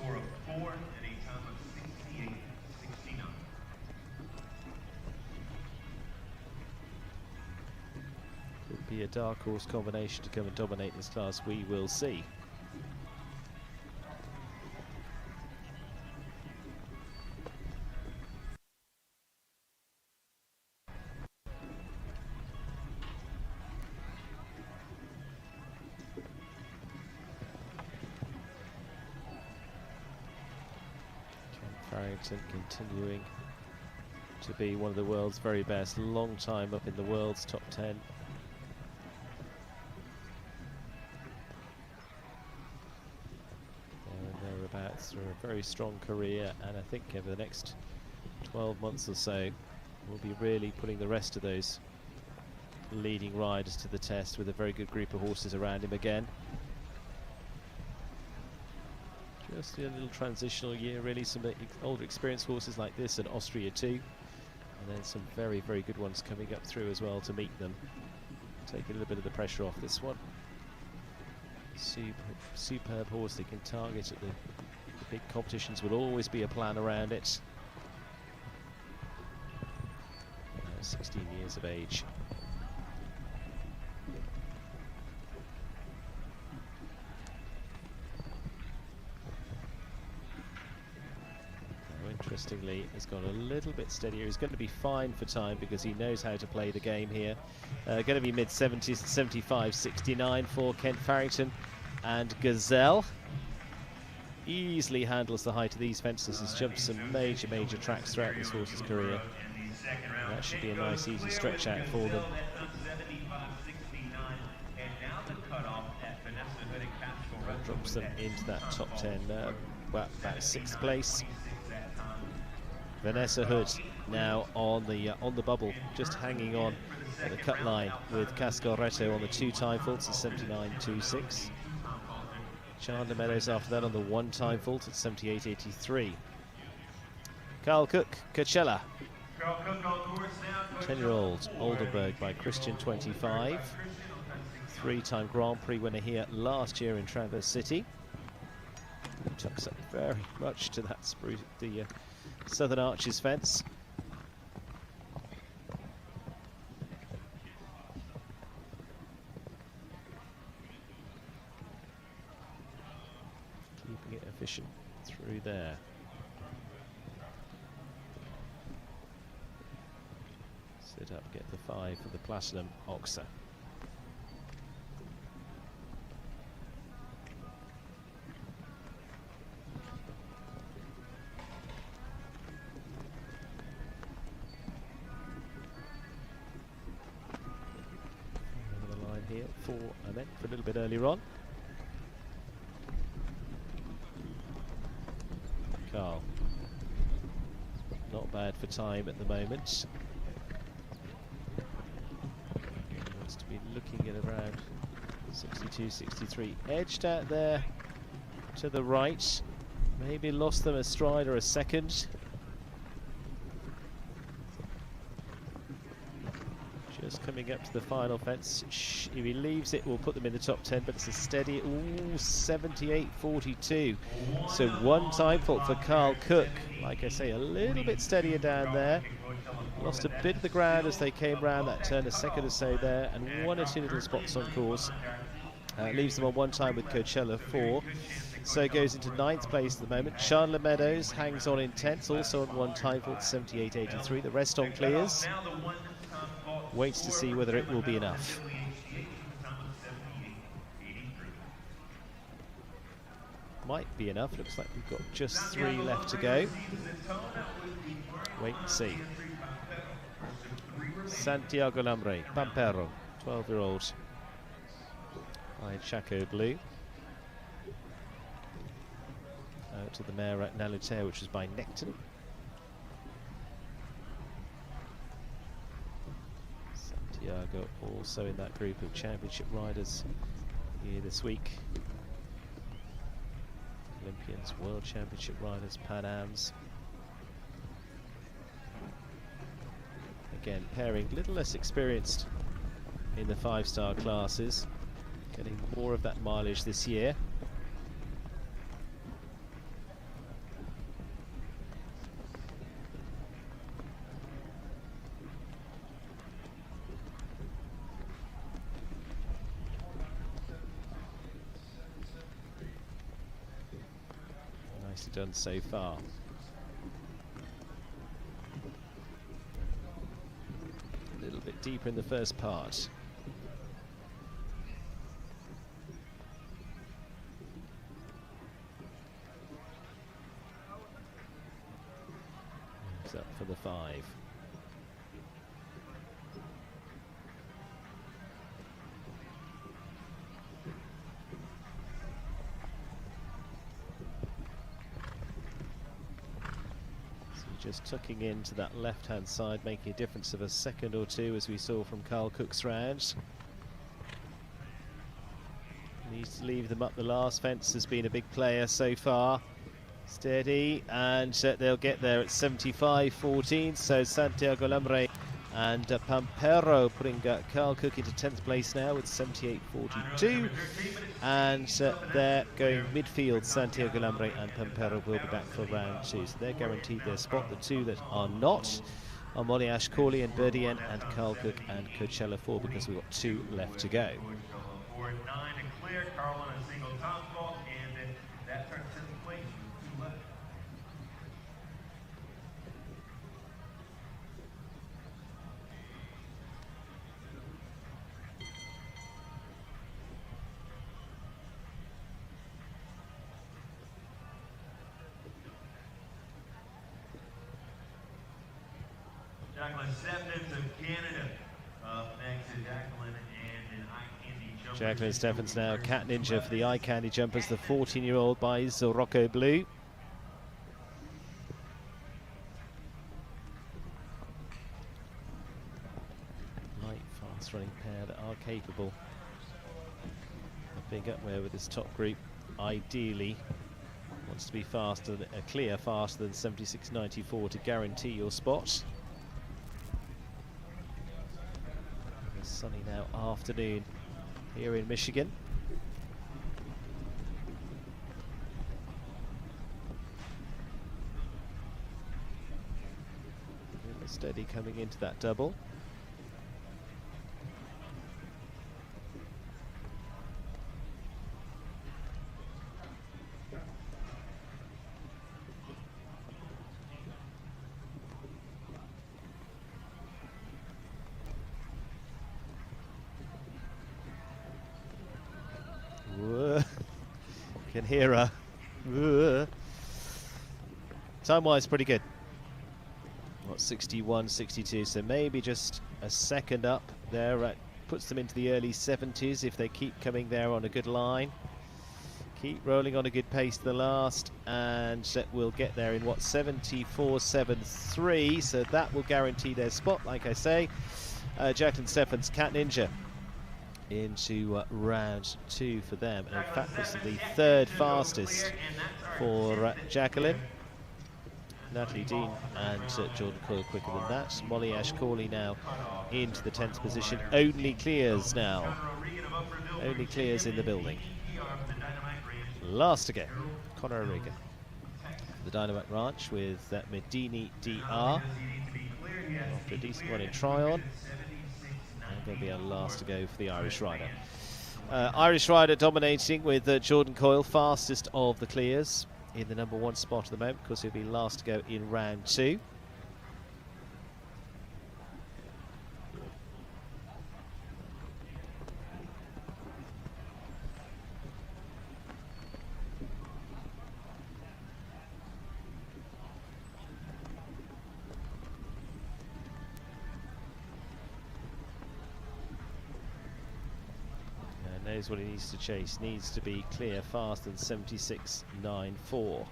Could be a dark horse combination to come and dominate this class, we will see. Farrington continuing to be one of the world's very best, long time up in the world's top 10. Thereabouts through a very strong career, and I think over the next 12 months or so we'll be really putting the rest of those leading riders to the test with a very good group of horses around him again. Just a little transitional year, really. Some older experienced horses like this and Austria too, and then some very, very good ones coming up through as well to meet them. Take a little bit of the pressure off this one. Superb horse they can target at the big competitions. Will always be a plan around it. 16 years of age. Interestingly, he's got a little bit steadier. He's going to be fine for time because he knows how to play the game here. Going to be mid-70s, 75.69 for Kent Farrington. And Gazelle easily handles the height of these fences. He's jumped some major, major tracks throughout this horse's career. And that should be a nice, easy stretch out for them. That drops them into that top 10, well, about 6th place. Vanessa Hood now on the bubble, just hanging on at the cut line with Cascaretto on the 2-time faults at 79.26. Chandler Meadows after that on the 1-time fault at 78.83. Carl Cook, Coachella. 10-year-old Oldenburg by Christian 25. 3-time Grand Prix winner here last year in Traverse City. Tucks up very much to that the Southern Arches fence. Keeping it efficient through there. Sit up, get the 5 for the Platinum Oxer. here for a little bit earlier on. Carl. Not bad for time at the moment. Wants to be looking at around 62, 63. Edged out there to the right. Maybe lost them a stride or a second. Just coming up to the final fence. If he leaves it, we'll put them in the top 10, but it's a steady, 78.42. So one time fault for Carl Cook. Like I say, a little bit steadier down there. Lost a bit of the ground as they came round that turn, a second or so there, and one or two little spots on course. Leaves them on one time with Coachella 4. So goes into 9th place at the moment. Chandler Meadows hangs on in 10th, also on one time fault, 78.83. The rest on clears. Waits to see whether it will be enough. Might be enough. Looks like we've got just 3 left to go. Wait and see. Santiago Lambre, Pampero, 12-year-old. By Chaco Blue. Out to the mare at Nalutea, which was by Necton. Santiago also in that group of championship riders here this week. Olympians, World Championship riders, Pan Ams. Again, pairing a little less experienced in the 5-star classes, getting more of that mileage this year. Nicely done so far. A little bit deeper in the first part. Moves up for the 5. Just tucking into that left-hand side, making a difference of a second or two, as we saw from Carl Cook's round. Needs to leave them up the last fence, has been a big player so far. Steady, and they'll get there at 75.14, so Santiago Lambre and Pampero putting Carl Cook into 10th place now with 78.42. And they're going midfield. Santiago Lambre and Pampero will be back for round 2. So they're guaranteed their spot. The 2 that are not are Moniash Corley and Berdien and Carl Cook and Coachella 4, because we've got 2 left to go. Jacqueline Steffens now cat ninja for the eye candy jumpers, the 14-year-old by Zorocco Blue. Light, fast running pair that are capable of being up there with this top group. Ideally wants to be faster, a clear faster than 76.94 to guarantee your spot. A sunny now afternoon here in Michigan. Really steady coming into that double. Can hear her. Time-wise, pretty good. What, 61, 62, so maybe just a second up there at puts them into the early 70s if they keep coming there on a good line. Keep rolling on a good pace to the last, and we'll get there in what, 74.73, so that will guarantee their spot, like I say. Jacqueline Steffens, Cat Ninja, into round 2 for them, and in fact this is the 3rd fastest for Jacqueline. Natalie Dean and Jordan Coyle quicker than that. Molly Ashcawley now into the 10th position. Only clears now. Only clears in the building. Last to go, Conor O'Regan. The Dynamite Ranch with Medini DR. After a decent run in Tryon. And going to be a last to go for the Irish Rider. Irish Rider dominating with Jordan Coyle, fastest of the clears, in the number 1 spot at the moment, because he'll be last to go in round 2. Knows what he needs to chase, needs to be clear faster than 76.94.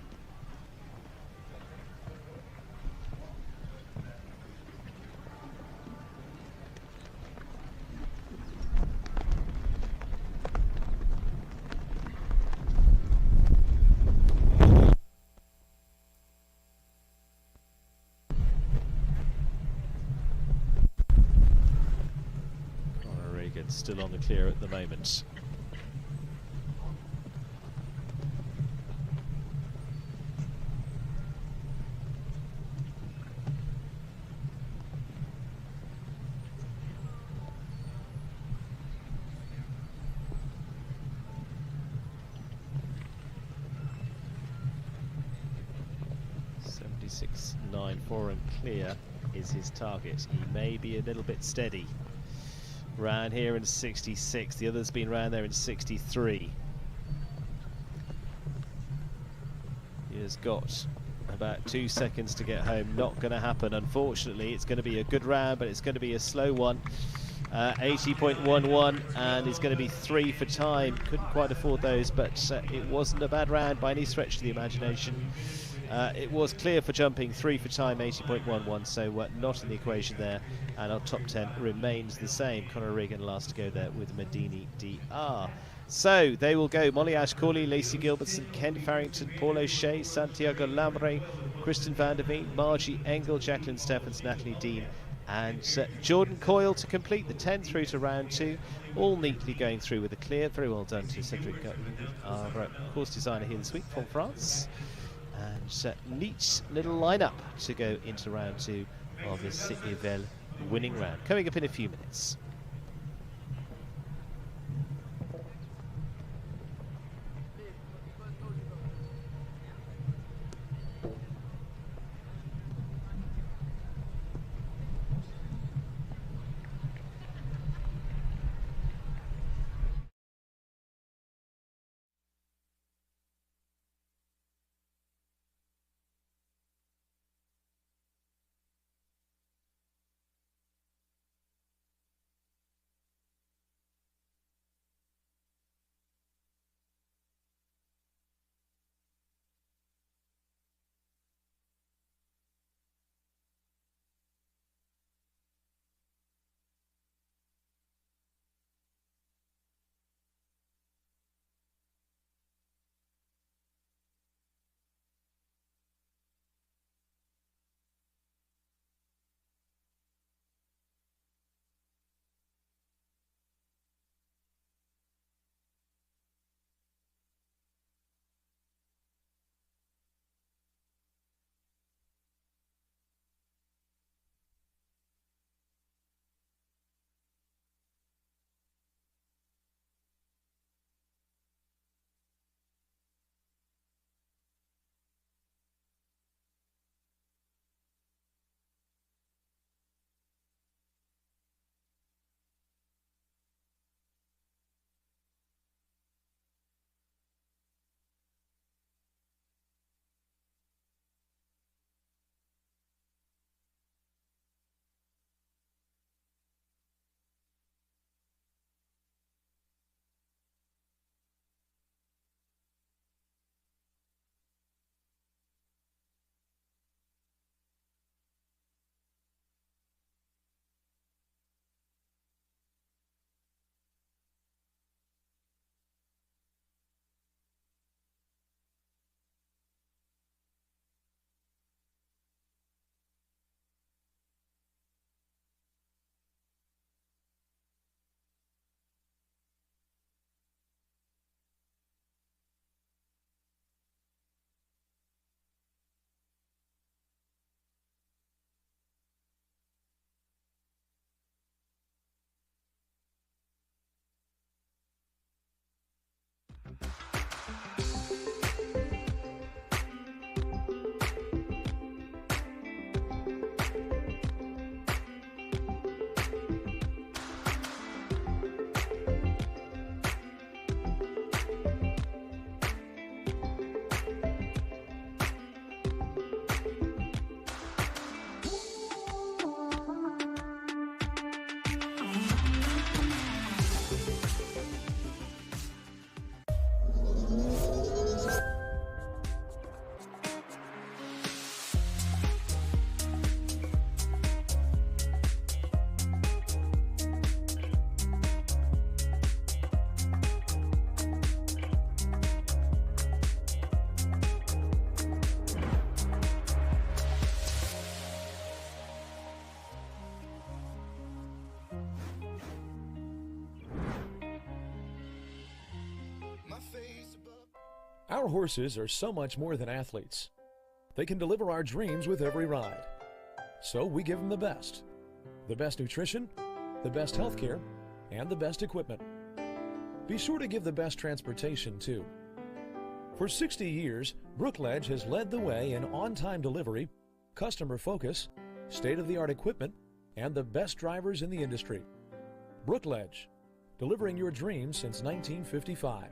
Still on the clear at the moment. .9.4 and clear is his target. He may be a little bit steady. Ran here in 66, the other's been round there in 63. He has got about 2 seconds to get home. Not going to happen, unfortunately. It's going to be a good round, but it's going to be a slow one. 80.11, and it's going to be 3 for time. Couldn't quite afford those, but it wasn't a bad round by any stretch of the imagination. It was clear for jumping, 3 for time, 80.11, so not in the equation there, and our top 10 remains the same. Conor O'Regan last to go there with Medini DR. So they will go Molly Ashcawley, Lacey Gilbertson, Ken Farrington, Paul O'Shea, Santiago Lambre, Kristen van der Veen, Margie Engel, Jacqueline Steffens, Natalie Dean, and Jordan Coyle to complete the 10 through to round 2, all neatly going through with a clear. Very well done to Cedric, our course designer here this week from France. And neat little lineup to go into round 2 of this YVEL winning round. Coming up in a few minutes. Our horses are so much more than athletes. They can deliver our dreams with every ride. So we give them the best nutrition, the best health care, and the best equipment. Be sure to give the best transportation too. For 60 years, Brookledge has led the way in on-time delivery, customer focus, state-of-the-art equipment, and the best drivers in the industry. Brookledge, delivering your dreams since 1955.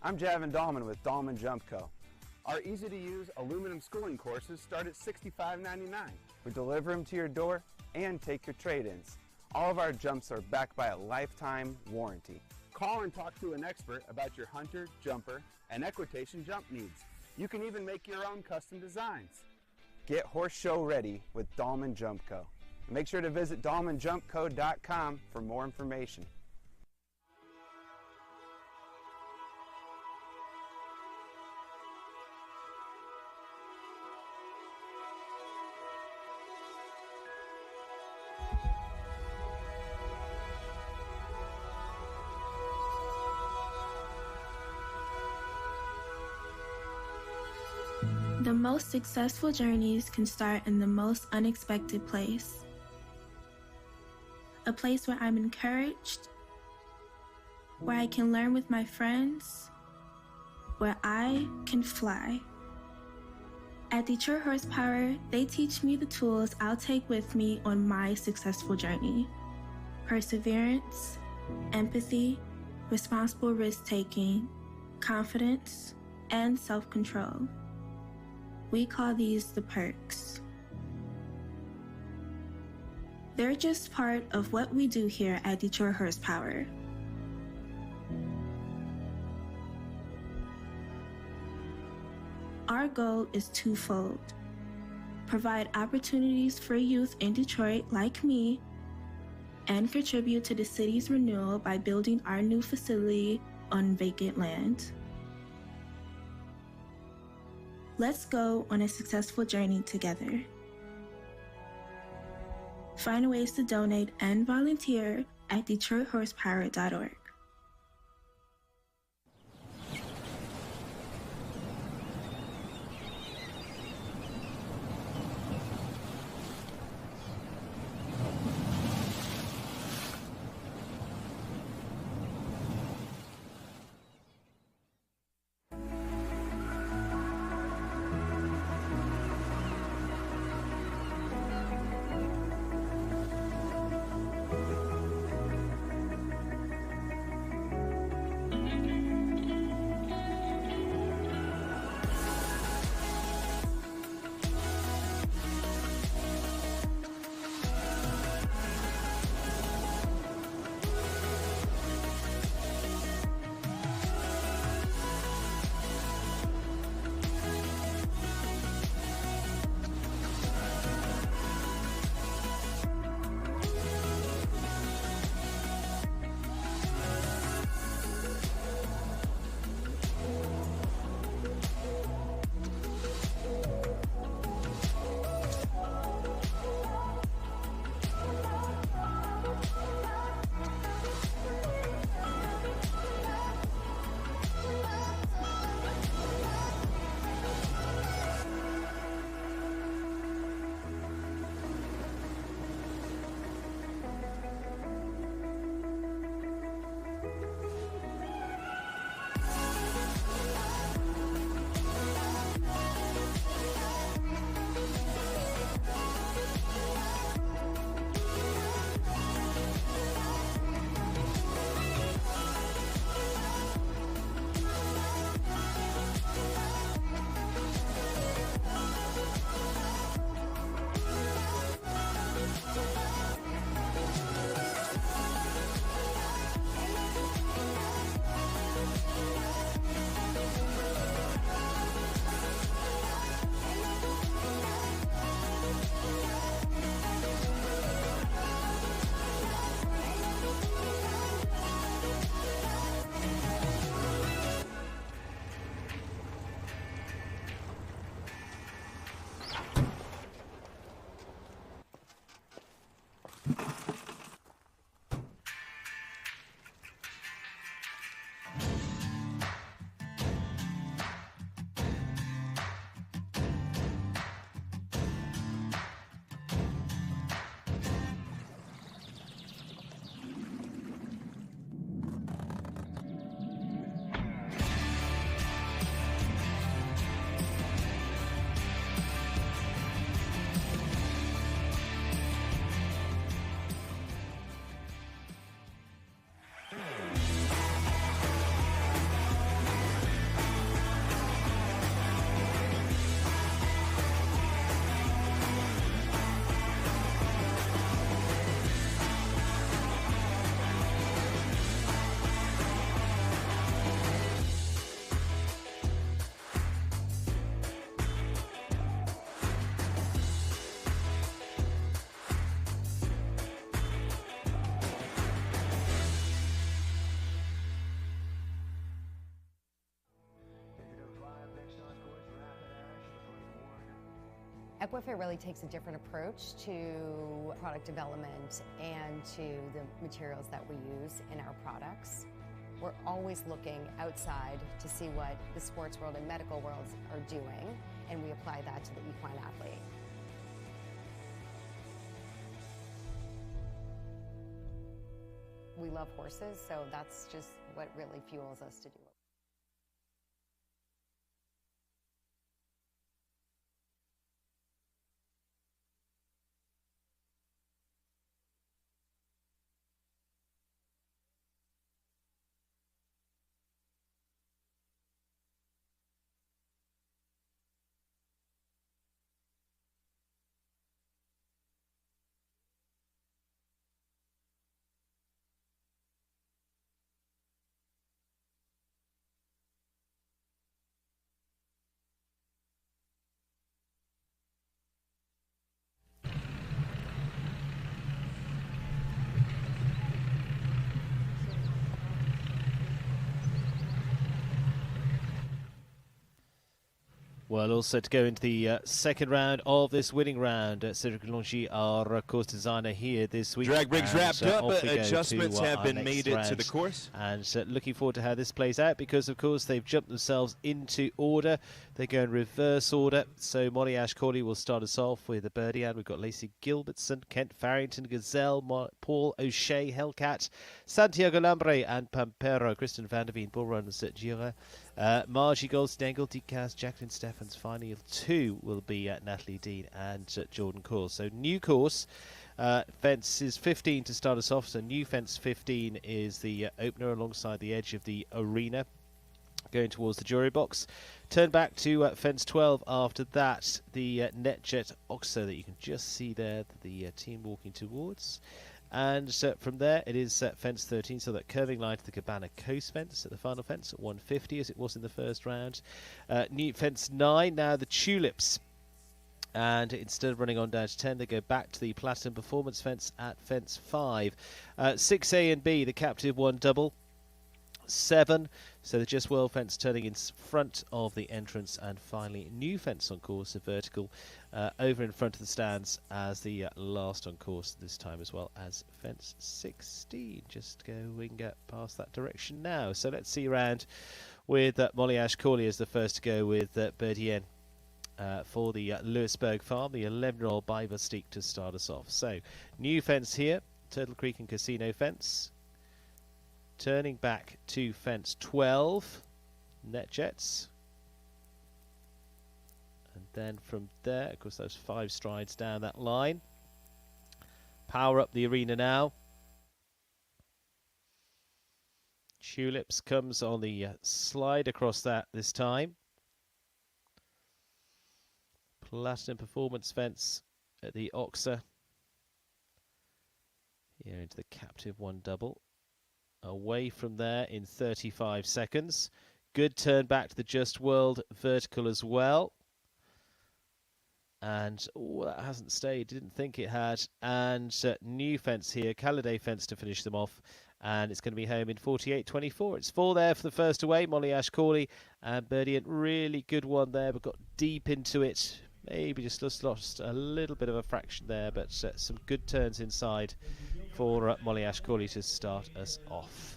I'm Javin Dahlman with Dahlman Jump Co. Our easy-to-use aluminum schooling courses start at $65.99. We deliver them to your door and take your trade-ins. All of our jumps are backed by a lifetime warranty. Call and talk to an expert about your hunter, jumper, and equitation jump needs. You can even make your own custom designs. Get horse show ready with Dahlman Jump Co. Make sure to visit DahlmanJumpCo.com for more information. The most successful journeys can start in the most unexpected place. A place where I'm encouraged, where I can learn with my friends, where I can fly. At Detroit Horsepower, they teach me the tools I'll take with me on my successful journey. Perseverance, empathy, responsible risk-taking, confidence, and self-control. We call these the perks. They're just part of what we do here at Detroit Horsepower. Our goal is twofold: provide opportunities for youth in Detroit like me, and contribute to the city's renewal by building our new facility on vacant land. Let's go on a successful journey together. Find ways to donate and volunteer at DetroitHorsepower.org. YVEL really takes a different approach to product development and to the materials that we use in our products. We're always looking outside to see what the sports world and medical worlds are doing, and we apply that to the equine athlete. We love horses, so that's just what really fuels us to do it. Well, also to go into the second round of this winning round, Cedric Longy, our course designer here this week. Drag rigs wrapped up, adjustments to, have been made round. to the course. And looking forward to how this plays out because, of course, they've jumped themselves into order. They go in reverse order. So Molly Ash-Corley will start us off with the birdie, and we've got Lacey Gilbertson, Kent Farrington, Gazelle, Paul O'Shea, Hellcat, Santiago Lambre, and Pampero. Kristen van der Veen, Bull Runners at Jura. Margie Goldstengel, Decast, Jacqueline Steffens. Final two will be Natalie Dean and Jordan Course. So new course. Fence is 15 to start us off. So new fence 15 is the opener alongside the edge of the arena, going towards the jury box. Turn back to fence 12 after that. The NetJet Oxo that you can just see there, the team walking towards. And from there, it is fence 13, so that curving line to the Cabana Coast fence at the final fence at 150, as it was in the first round. New fence 9, now the Tulips. And instead of running on down to 10, they go back to the Platinum Performance fence at fence 5. 6A and B, the Captive 1 double. 7, so the Just World fence turning in front of the entrance, and finally new fence on course, a vertical over in front of the stands as the last on course this time, as well as fence 16, just going past that direction now. So let's see around with Molly Ash-Corley as the first to go with Birdie N for the Lewisburg Farm, the 11-year-old by Vastique to start us off. So new fence here, Turtle Creek and Casino fence. Turning back to fence 12, NetJets. And then from there, of course, those 5 strides down that line. Power up the arena now. Tulips comes on the slide across that this time. Platinum Performance fence at the Oxa. Here into the Captive 1 double. Away from there in 35 seconds. Good turn back to the Just World vertical as well. And that hasn't stayed. Didn't think it had. And new fence here. Calladay fence to finish them off. And it's going to be home in 48.24. It's 4 there for the first away. Molly Ash-Corley and Birdie. Really good one there, but got deep into it. Maybe just lost a little bit of a fraction there, but some good turns inside for Molly Ash-Corley to start us off.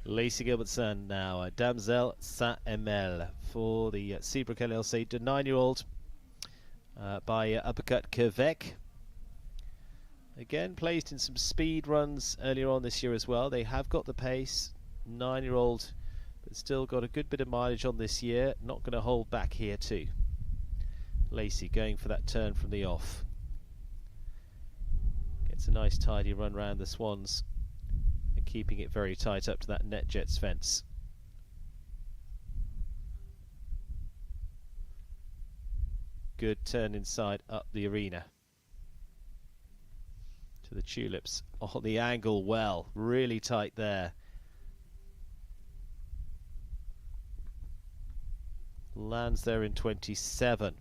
Lacey Gilbertson now, Damsel Saint-Emel for the Seabrook LLC, the 9-year-old by Uppercut Quebec. Again, placed in some speed runs earlier on this year as well. They have got the pace, 9-year-old, but still got a good bit of mileage on this year. Not going to hold back here too. Lacey going for that turn from the off. Gets a nice tidy run round the Swans and keeping it very tight up to that NetJets fence. Good turn inside up the arena. To the Tulips. Oh, the angle well. Really tight there. Lands there in 27.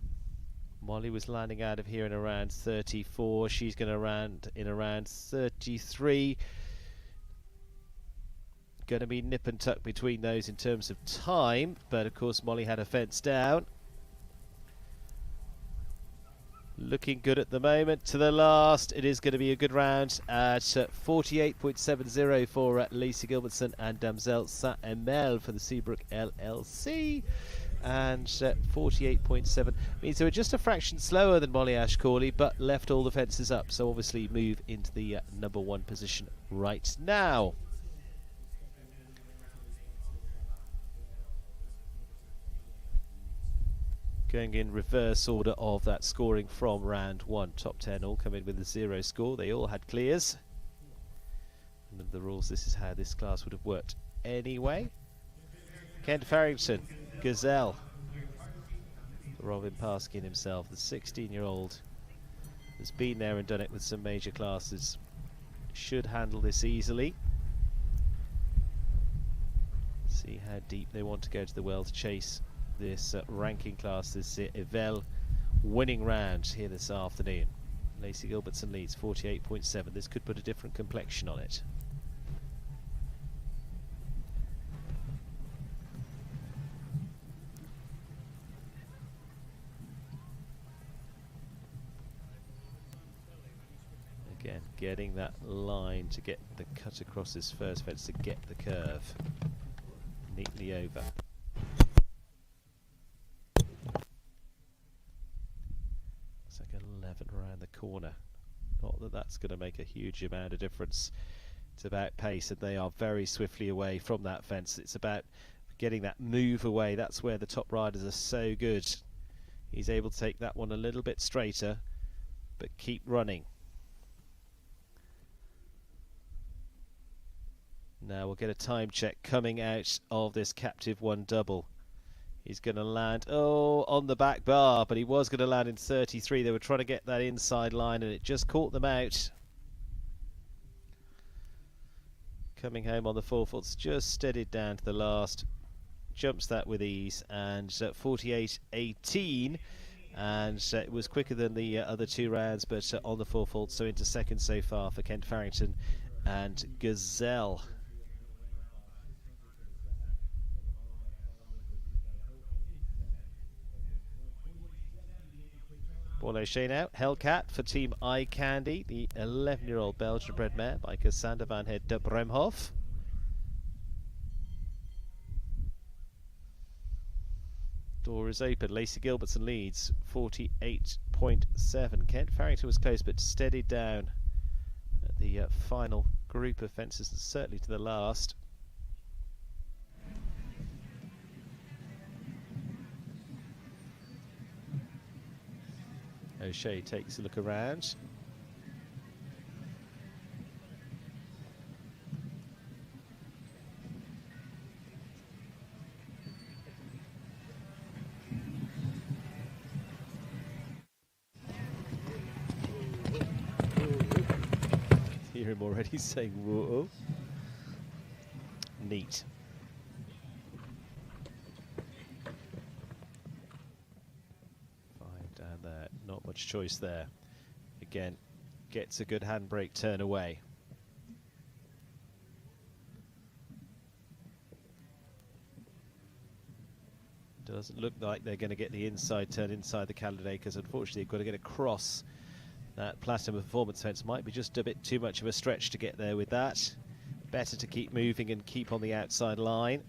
Molly was landing out of here in around 34. She's going to land in around 33. Going to be nip and tuck between those in terms of time, but of course Molly had a fence down. Looking good at the moment. To the last, it is going to be a good round at 48.70 for Lacey Gilbertson and Damsel Saint-Emel for the Seabrook LLC. And 48.7 means they were just a fraction slower than Molly Ashcawley, but left all the fences up. So obviously move into the number 1 position right now. Going in reverse order of that scoring from round 1. Top 10 all come in with a 0 score. They all had clears. Under the rules, this is how this class would have worked anyway. Kent Farrington, Gazelle. Robin Paskin himself, the 16-year-old, has been there and done it with some major classes. Should handle this easily. See how deep they want to go to the well to chase this ranking class, this YVEL winning round here this afternoon. Lacey Gilbertson leads 48.7. This could put a different complexion on it. Again, getting that line to get the cut across this first fence to get the curve neatly over. Around the corner. Not that that's going to make a huge amount of difference. It's about pace, and they are very swiftly away from that fence. It's about getting that move away. That's where the top riders are so good. He's able to take that one a little bit straighter, but keep running. Now we'll get a time check coming out of this captive 1 double. He's going to land, on the back bar, but he was going to land in 33. They were trying to get that inside line, and it just caught them out. Coming home on the 4/4, just steadied down to the last. Jumps that with ease, and 48.18. And it was quicker than the other 2 rounds, but on the 4/4, so into second so far for Kent Farrington and Gazelle. Paul O'Shea now, Hellcat for Team Eye Candy, the 11-year-old Belgian bred mare by Cassandra van Head de Bremhoff. Door is open. Lacey Gilbertson leads 48.7. Kent Farrington was close but steadied down at the final group of fences, and certainly to the last. O'Shea takes a look around. Hear him already saying whoa. Neat. Down there, not much choice there. Again, gets a good handbrake turn away. Doesn't look like they're going to get the inside turn inside the Calendar because unfortunately they've got to get across that Platinum Performance fence. Might be just a bit too much of a stretch to get there with that. Better to keep moving and keep on the outside line.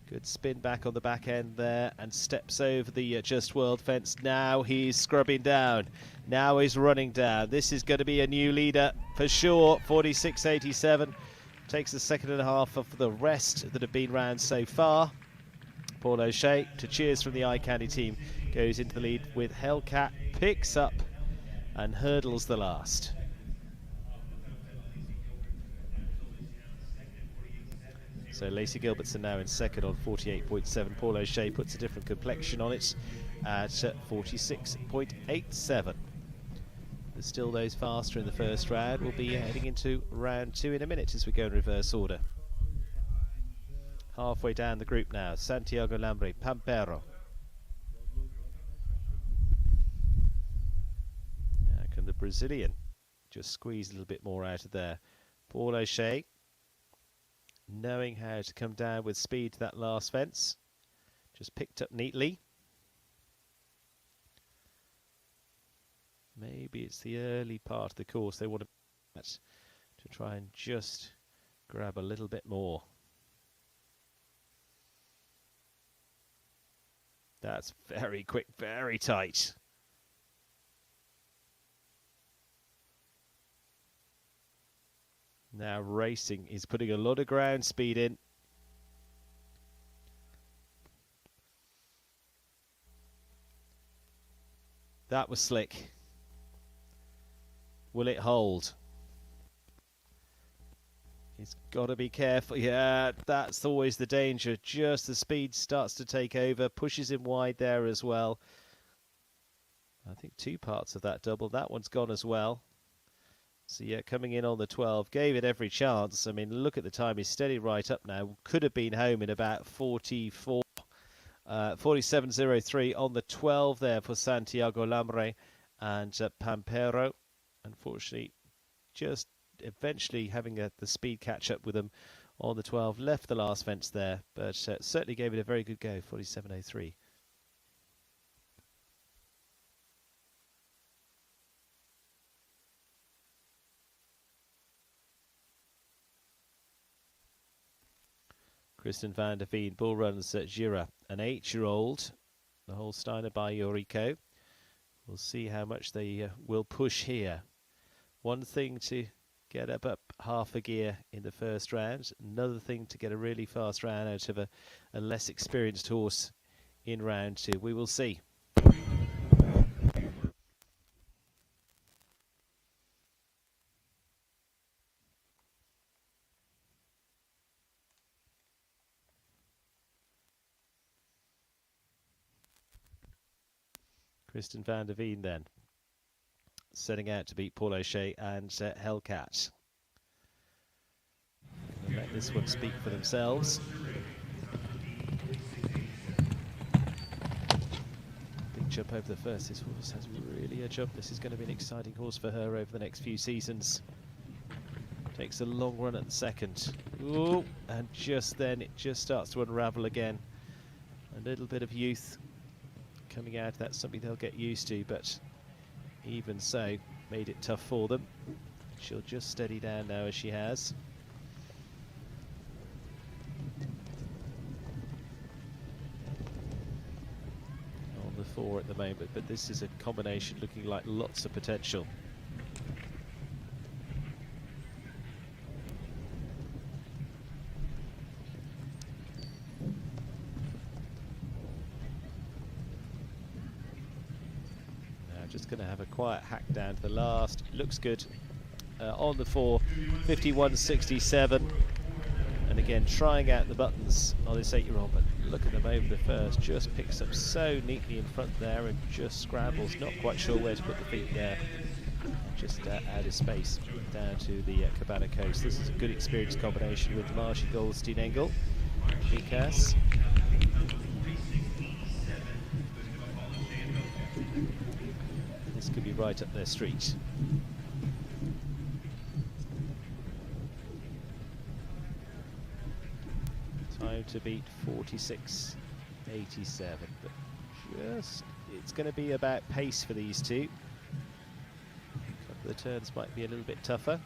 Good spin back on the back end there and steps over the Just World fence. Now he's scrubbing down. Now he's running down. This is going to be a new leader for sure. 46.87. Takes a second and a half off the rest that have been round so far. Paul O'Shea, to cheers from the Eye Candy team, goes into the lead with Hellcat, picks up and hurdles the last. So Lacey Gilbertson now in second on 48.7. Paul O'Shea puts a different complexion on it at 46.87. There's still those faster in the first round. We'll be heading into round 2 in a minute as we go in reverse order. Halfway down the group now, Santiago Lambre, Pampero. the Brazilian just squeezed a little bit more out of there. Paul O'Shea, knowing how to come down with speed to that last fence, just picked up neatly. Maybe it's the early part of the course they want to try and just grab a little bit more. That's very quick, very tight. Now racing is putting a lot of ground speed in. That was slick. Will it hold? He's got to be careful. Yeah, that's always the danger. Just the speed starts to take over, pushes him wide there as well. I think 2 parts of that double. That one's gone as well. So yeah, coming in on the 12, gave it every chance. I mean, look at the time. He's steady right up now. Could have been home in about 47.03 on the 12 there for Santiago Lamre and Pampero. Unfortunately, just eventually having the speed catch up with them on the 12. Left the last fence there, but certainly gave it a very good go, 47.03. Kristen van der Veen, bull runs at Jura, an 8-year-old, the Holsteiner by Yorico. We'll see how much they will push here. One thing to get up half a gear in the first round. Another thing to get a really fast round out of a less experienced horse in round 2. We will see. Kristen van der Veen then, setting out to beat Paul O'Shea and Hellcat. Gonna let this one speak for themselves. Big jump over the first. This horse has really a jump. This is going to be an exciting horse for her over the next few seasons. Takes a long run at the second. Ooh, and just then it just starts to unravel again. A little bit of youth coming out. That's something they'll get used to, but even so, made it tough for them. She'll just steady down now as she has. On the 4 at the moment, but this is a combination looking like lots of potential. Just going to have a quiet hack down to the last. Looks good. On the 4, 51.67. And again, trying out the buttons on this 8-year-old, but look at them over the first. Just picks up so neatly in front there and just scrambles. Not quite sure where to put the feet there. Just out of space down to the Cabana Coast. This is a good experience combination with Marshy Goldstein Engel. Vikas. This could be right up their street. Time to beat 46.87, but just it's going to be about pace for these two. A couple of the turns might be a little bit tougher.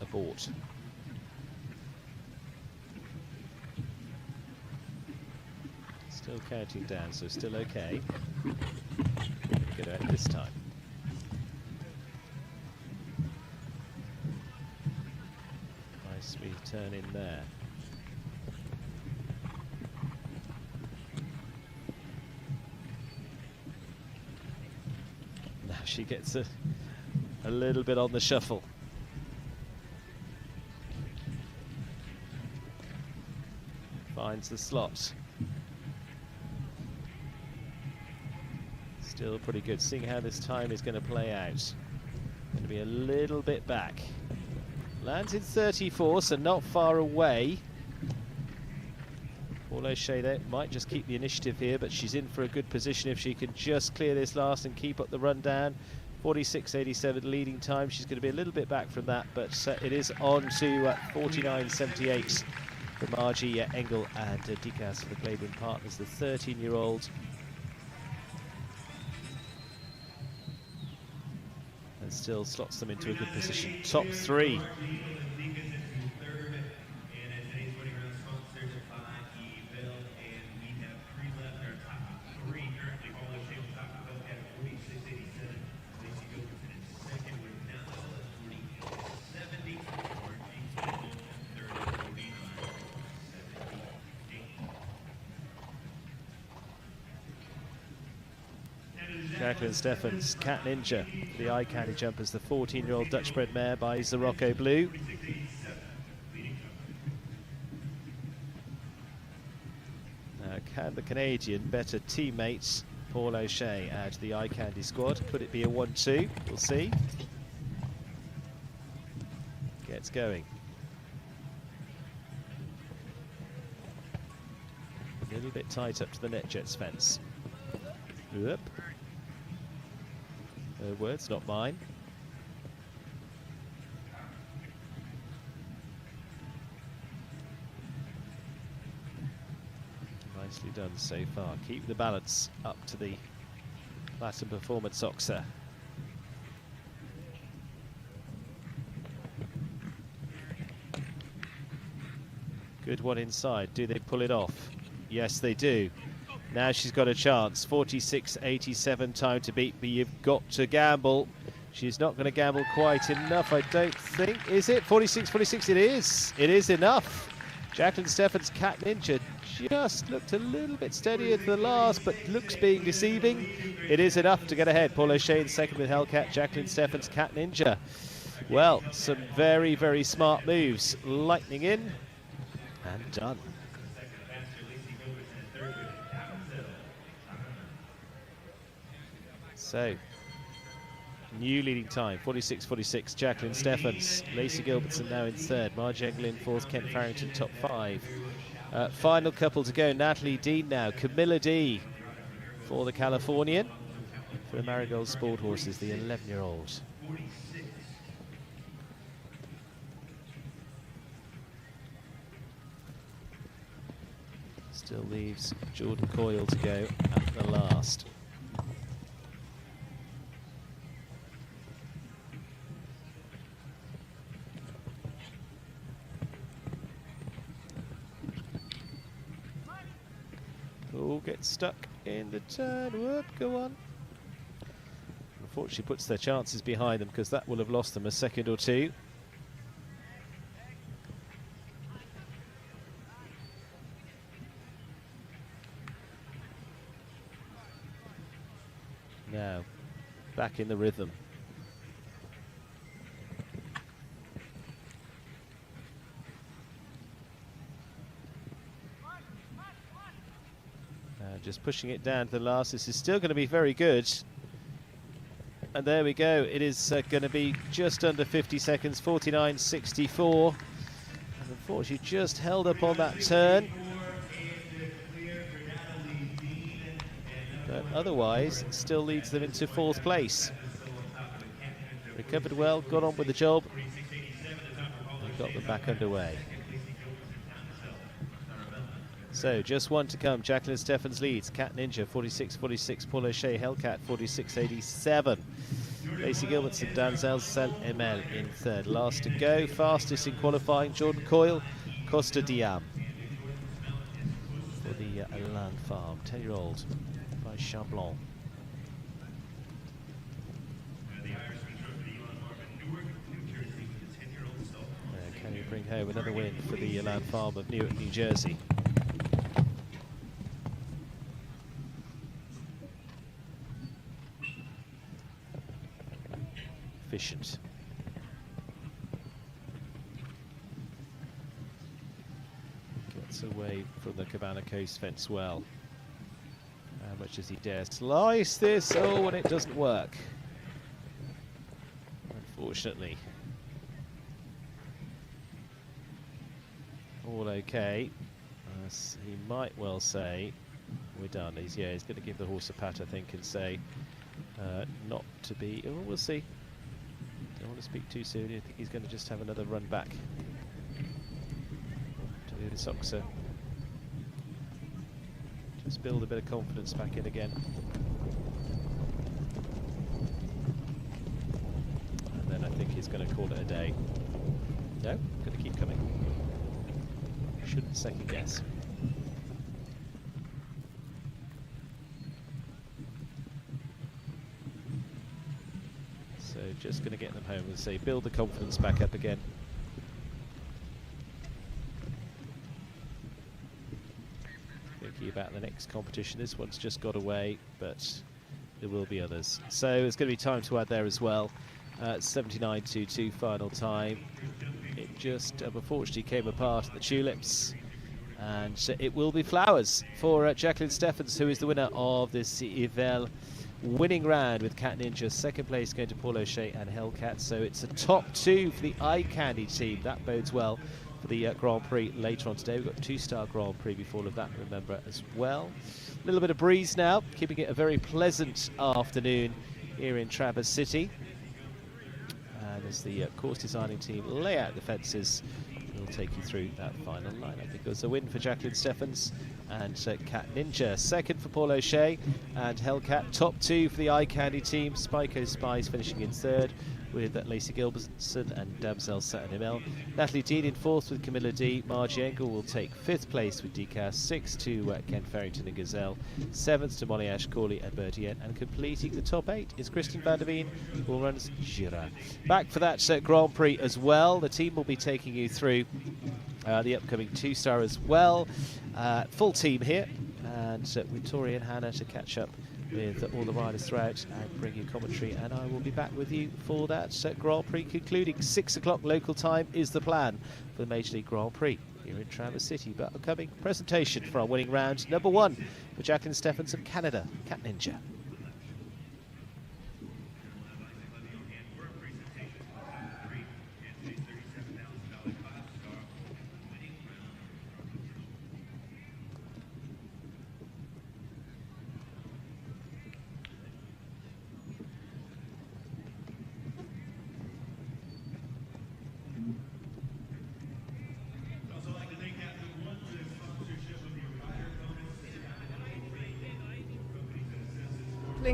Abort. Still counting down, so still okay. Good at this time. Nice sweet turn in there. Now she gets a little bit on the shuffle. Finds the slot. Still pretty good. Seeing how this time is going to play out. Going to be a little bit back. Lands in 34, so not far away. Paul O'Shea there might just keep the initiative here, but she's in for a good position if she can just clear this last and keep up the run down. 46.87 leading time. She's going to be a little bit back from that, but it is on to 49.78 for Margie Engel and Dikas for the Claiborne Partners, the 13-year-old. And still slots them into a good position. Top three. Jacqueline Steffens, Cat Ninja, the eye candy jumpers, the 14-year-old Dutch-bred mare by Zorocco Blue. Now, can the Canadian better teammates Paul O'Shea add to the eye candy squad? Could it be a 1-2? We'll see. Gets going. A little bit tight up to the NetJets fence. Yep. Her words, not mine. Nicely done so far. Keep the balance up to the Latin Performance Oxer. Good one inside. Do they pull it off? Yes, they do. Now she's got a chance. 46.87 time to beat, but you've got to gamble. She's not going to gamble quite enough, I don't think. Is it? 46.46, it is. It is enough. Jacqueline Steffens' Cat Ninja just looked a little bit steadier to the last, but looks being deceiving. It is enough to get ahead. Paul O'Shea in second with Hellcat. Jacqueline Steffens' Cat Ninja. Well, some very, very smart moves. Lightning in and done. So, new leading time, 46.46, Jacqueline Steffens. Lacey Gilbertson now in third. Margie Engel in fourth. Kent Farrington top five. Final couple to go. Natalie Dean now. Camilla D for the Californian. For the Marigold Sport Horses, the 11-year-old. Still leaves Jordan Coyle to go at the last. Oh, gets stuck in the turn. Whoop, go on. Unfortunately puts their chances behind them because that will have lost them a second or two. Now, back in the rhythm. Just pushing it down to the last. This is still going to be very good. And there we go. It is going to be just under 50 seconds, 49.64. And unfortunately just held up on that turn. But otherwise, it still leads them into fourth place. Recovered well, got on with the job, and got them back underway. So, just one to come. Jacqueline Steffens leads. Cat Ninja, 46.46. Paul O'Shea, Hellcat, 46.87. Lacey Gilbertson, Danzel Emel in third. Last to go. Fastest in qualifying, Jordan Coyle, Costa Diam. For the Land Farm, 10-year-old by Chamblon. Can you bring home another win for the Land Farm of Newark, New Jersey? Efficient. Gets away from the Cabana Coast fence well. How much does he dare slice this? Oh, and it doesn't work. Unfortunately. all okay. He might well say, we're done. He's going to give the horse a pat, I think, and say, not to be, oh, we'll see. Don't want to speak too soon. I think he's going to just have another run back to do the Soxa. Just build a bit of confidence back in again. And then I think he's going to call it a day. No, going to keep coming. Shouldn't second guess. So just going to get them home and say, build the confidence back up again. Thinking about the next competition. This one's just got away, but there will be others. So it's going to be time to add there as well. 79.22 final time. It just unfortunately came apart at the tulips. And it will be flowers for Jacqueline Steffens, who is the winner of this YVEL winning round, with Cat Ninja second place going to Paul O'Shea and Hellcat. So it's a top two for the Eye Candy team. That bodes well for the Grand Prix later on today. We've got 2-star Grand Prix before all of that, remember, as well. A little bit of breeze now, keeping it a very pleasant afternoon here in Traverse City. And as the course designing team lay out the fences, we'll take you through that final line. I think it was a win for Jacqueline Steffens and Cat Ninja. Second for Paul O'Shea and Hellcat. Top two for the Eye Candy team. Spyco Spies finishing in third with Lacey Gilbertson and Damsel Satin-Emel. Natalie Dean in fourth with Camilla D. Margie Engel will take fifth place with Decas. Sixth to Ken Farrington and Gazelle. Seventh to Molly Ash Corley and Bertien. And completing the top eight is Kristen van der Veen, who runs Gira. Back for that Grand Prix as well. The team will be taking you through the upcoming 2-star as well. Full team here, and Victoria and Hannah to catch up with all the riders throughout and bring you commentary, and I will be back with you for that Grand Prix concluding. 6 o'clock local time is the plan for the Major League Grand Prix here in Traverse City. But upcoming presentation for our winning round, number 1 for Jacqueline Steffens of Canada, Cat Ninja.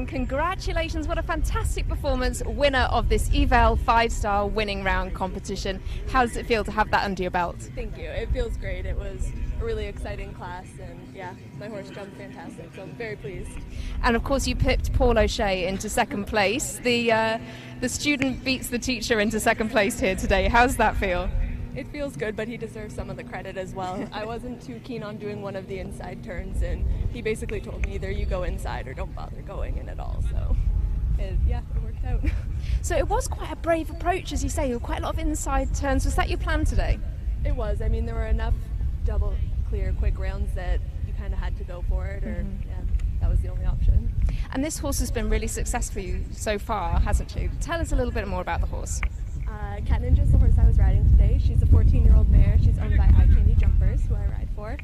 Congratulations, what a fantastic performance, winner of this YVEL 5-star winning round competition. How does it feel to have that under your belt? Thank you, it feels great. It was a really exciting class, and yeah, my horse jumped fantastic, so I'm very pleased. And of course you picked Paul O'Shea into second place. The student beats the teacher into second place here today. How does that feel? It feels good, but he deserves some of the credit as well. I wasn't too keen on doing one of the inside turns, and he basically told me either you go inside or don't bother going in at all, so yeah, it worked out. So it was quite a brave approach, as you say, quite a lot of inside turns. Was that your plan today? It was. I mean, there were enough double clear quick rounds that you kind of had to go for it, or yeah, that was the only option. And this horse has been really successful so far, hasn't she? Tell us a little bit more about the horse. Cat Ninja is the horse I was riding today. She's a 14-year-old mare. She's owned by Eye Candy Jumpers, who I ride for.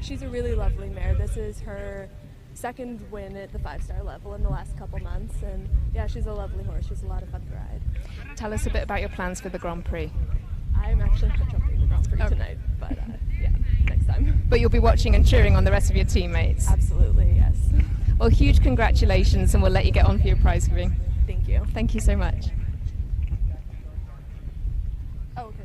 She's a really lovely mare. This is her second win at the 5-star level in the last couple months, and yeah, she's a lovely horse. She's a lot of fun to ride. Tell us a bit about your plans for the Grand Prix. I'm actually not jumping the Grand Prix tonight, but yeah, next time. But you'll be watching and cheering on the rest of your teammates? Absolutely, yes. Well, huge congratulations, and we'll let you get on for your prize giving. Thank you. Thank you so much. Oh, okay.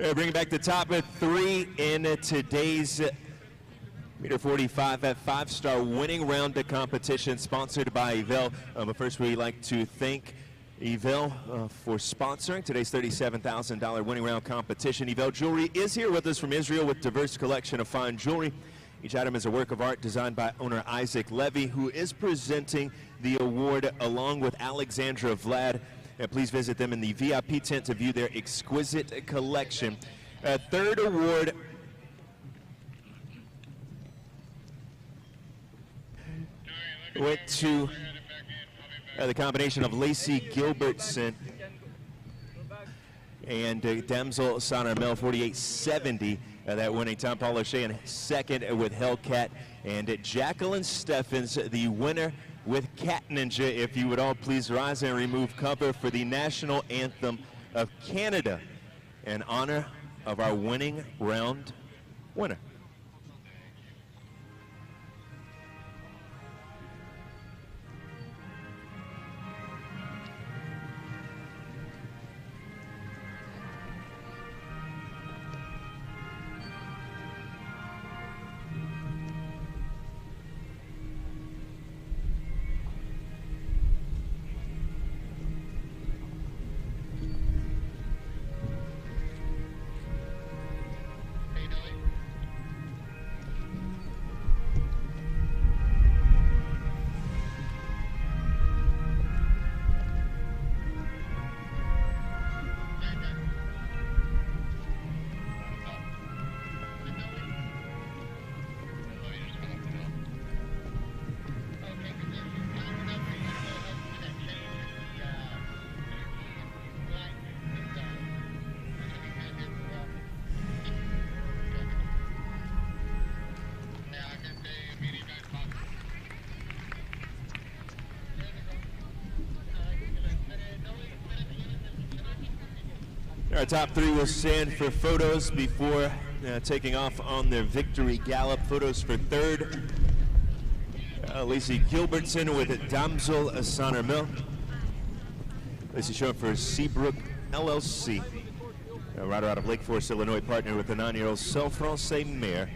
Bringing back the top at 3 in today's meter 45 at 5-star winning round of competition sponsored by YVEL. But first, we'd like to thank YVEL for sponsoring today's $37,000 winning round competition. YVEL Jewelry is here with us from Israel with diverse collection of fine jewelry. Each item is a work of art designed by owner Isaac Levy, who is presenting the award along with Alexandra Vlad. Please visit them in the VIP tent to view their exquisite collection. Third award went to the combination of Lacey Gilbertson and Damsel Sonner-Mel, 48.70. That winning time. Paul O'Shea in second with Hellcat, and Jacqueline Steffens, the winner with Cat Ninja. If you would all please rise and remove cover for the national anthem of Canada in honor of our winning round winner. Our top 3 will stand for photos before taking off on their victory gallop. Photos for third, Lacey Gilbertson with Damsel Sonner-Mel. Lacey showing for Seabrook LLC. A rider out of Lake Forest, Illinois, partnered with the 9-year-old Celle Francais Mare.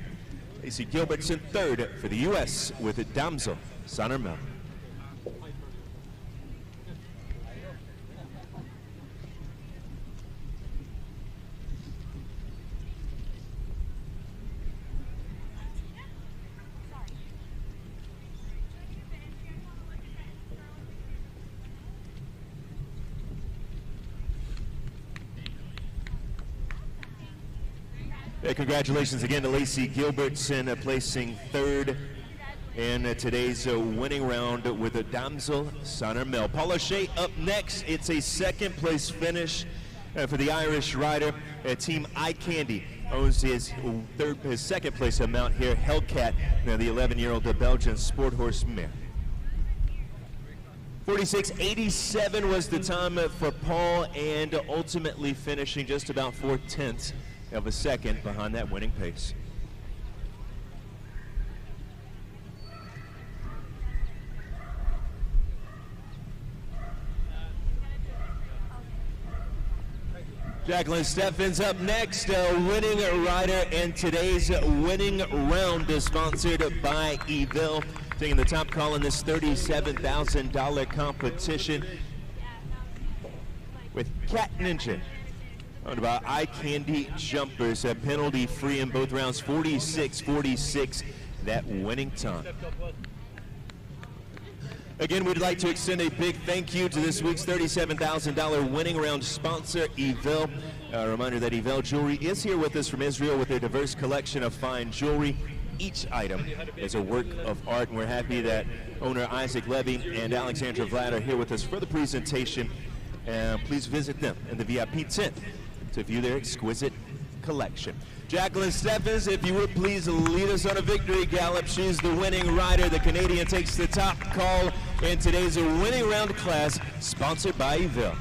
Lacey Gilbertson third for the U.S. with Damsel Sonner-Mel. Congratulations again to Lacey Gilbertson, placing third in today's winning round with a Damsel Sonner-Mel. Paul O'Shea up next. It's a second place finish for the Irish rider. Team Eye Candy owns his second place amount here. Hellcat, the 11-year-old Belgian sport horse mare. 46.87 was the time for Paul, and ultimately finishing just about 4/10 of a second behind that winning pace. Jacqueline Steffens up next, winning rider in today's winning round, sponsored by YVEL. Taking the top call in this $37,000 competition with Cat Ninja, owned by Eye Candy Jumpers, penalty free in both rounds, 46.46, that winning time. Again, we'd like to extend a big thank you to this week's $37,000 winning round sponsor, YVEL. A reminder that YVEL Jewelry is here with us from Israel with a diverse collection of fine jewelry. Each item is a work of art, and we're happy that owner Isaac Levy and Alexandra Vlad are here with us for the presentation. Please visit them in the VIP tent to view their exquisite collection. Jacqueline Steffens, if you would please lead us on a victory gallop. She's the winning rider. The Canadian takes the top call in today's winning round class, sponsored by YVEL.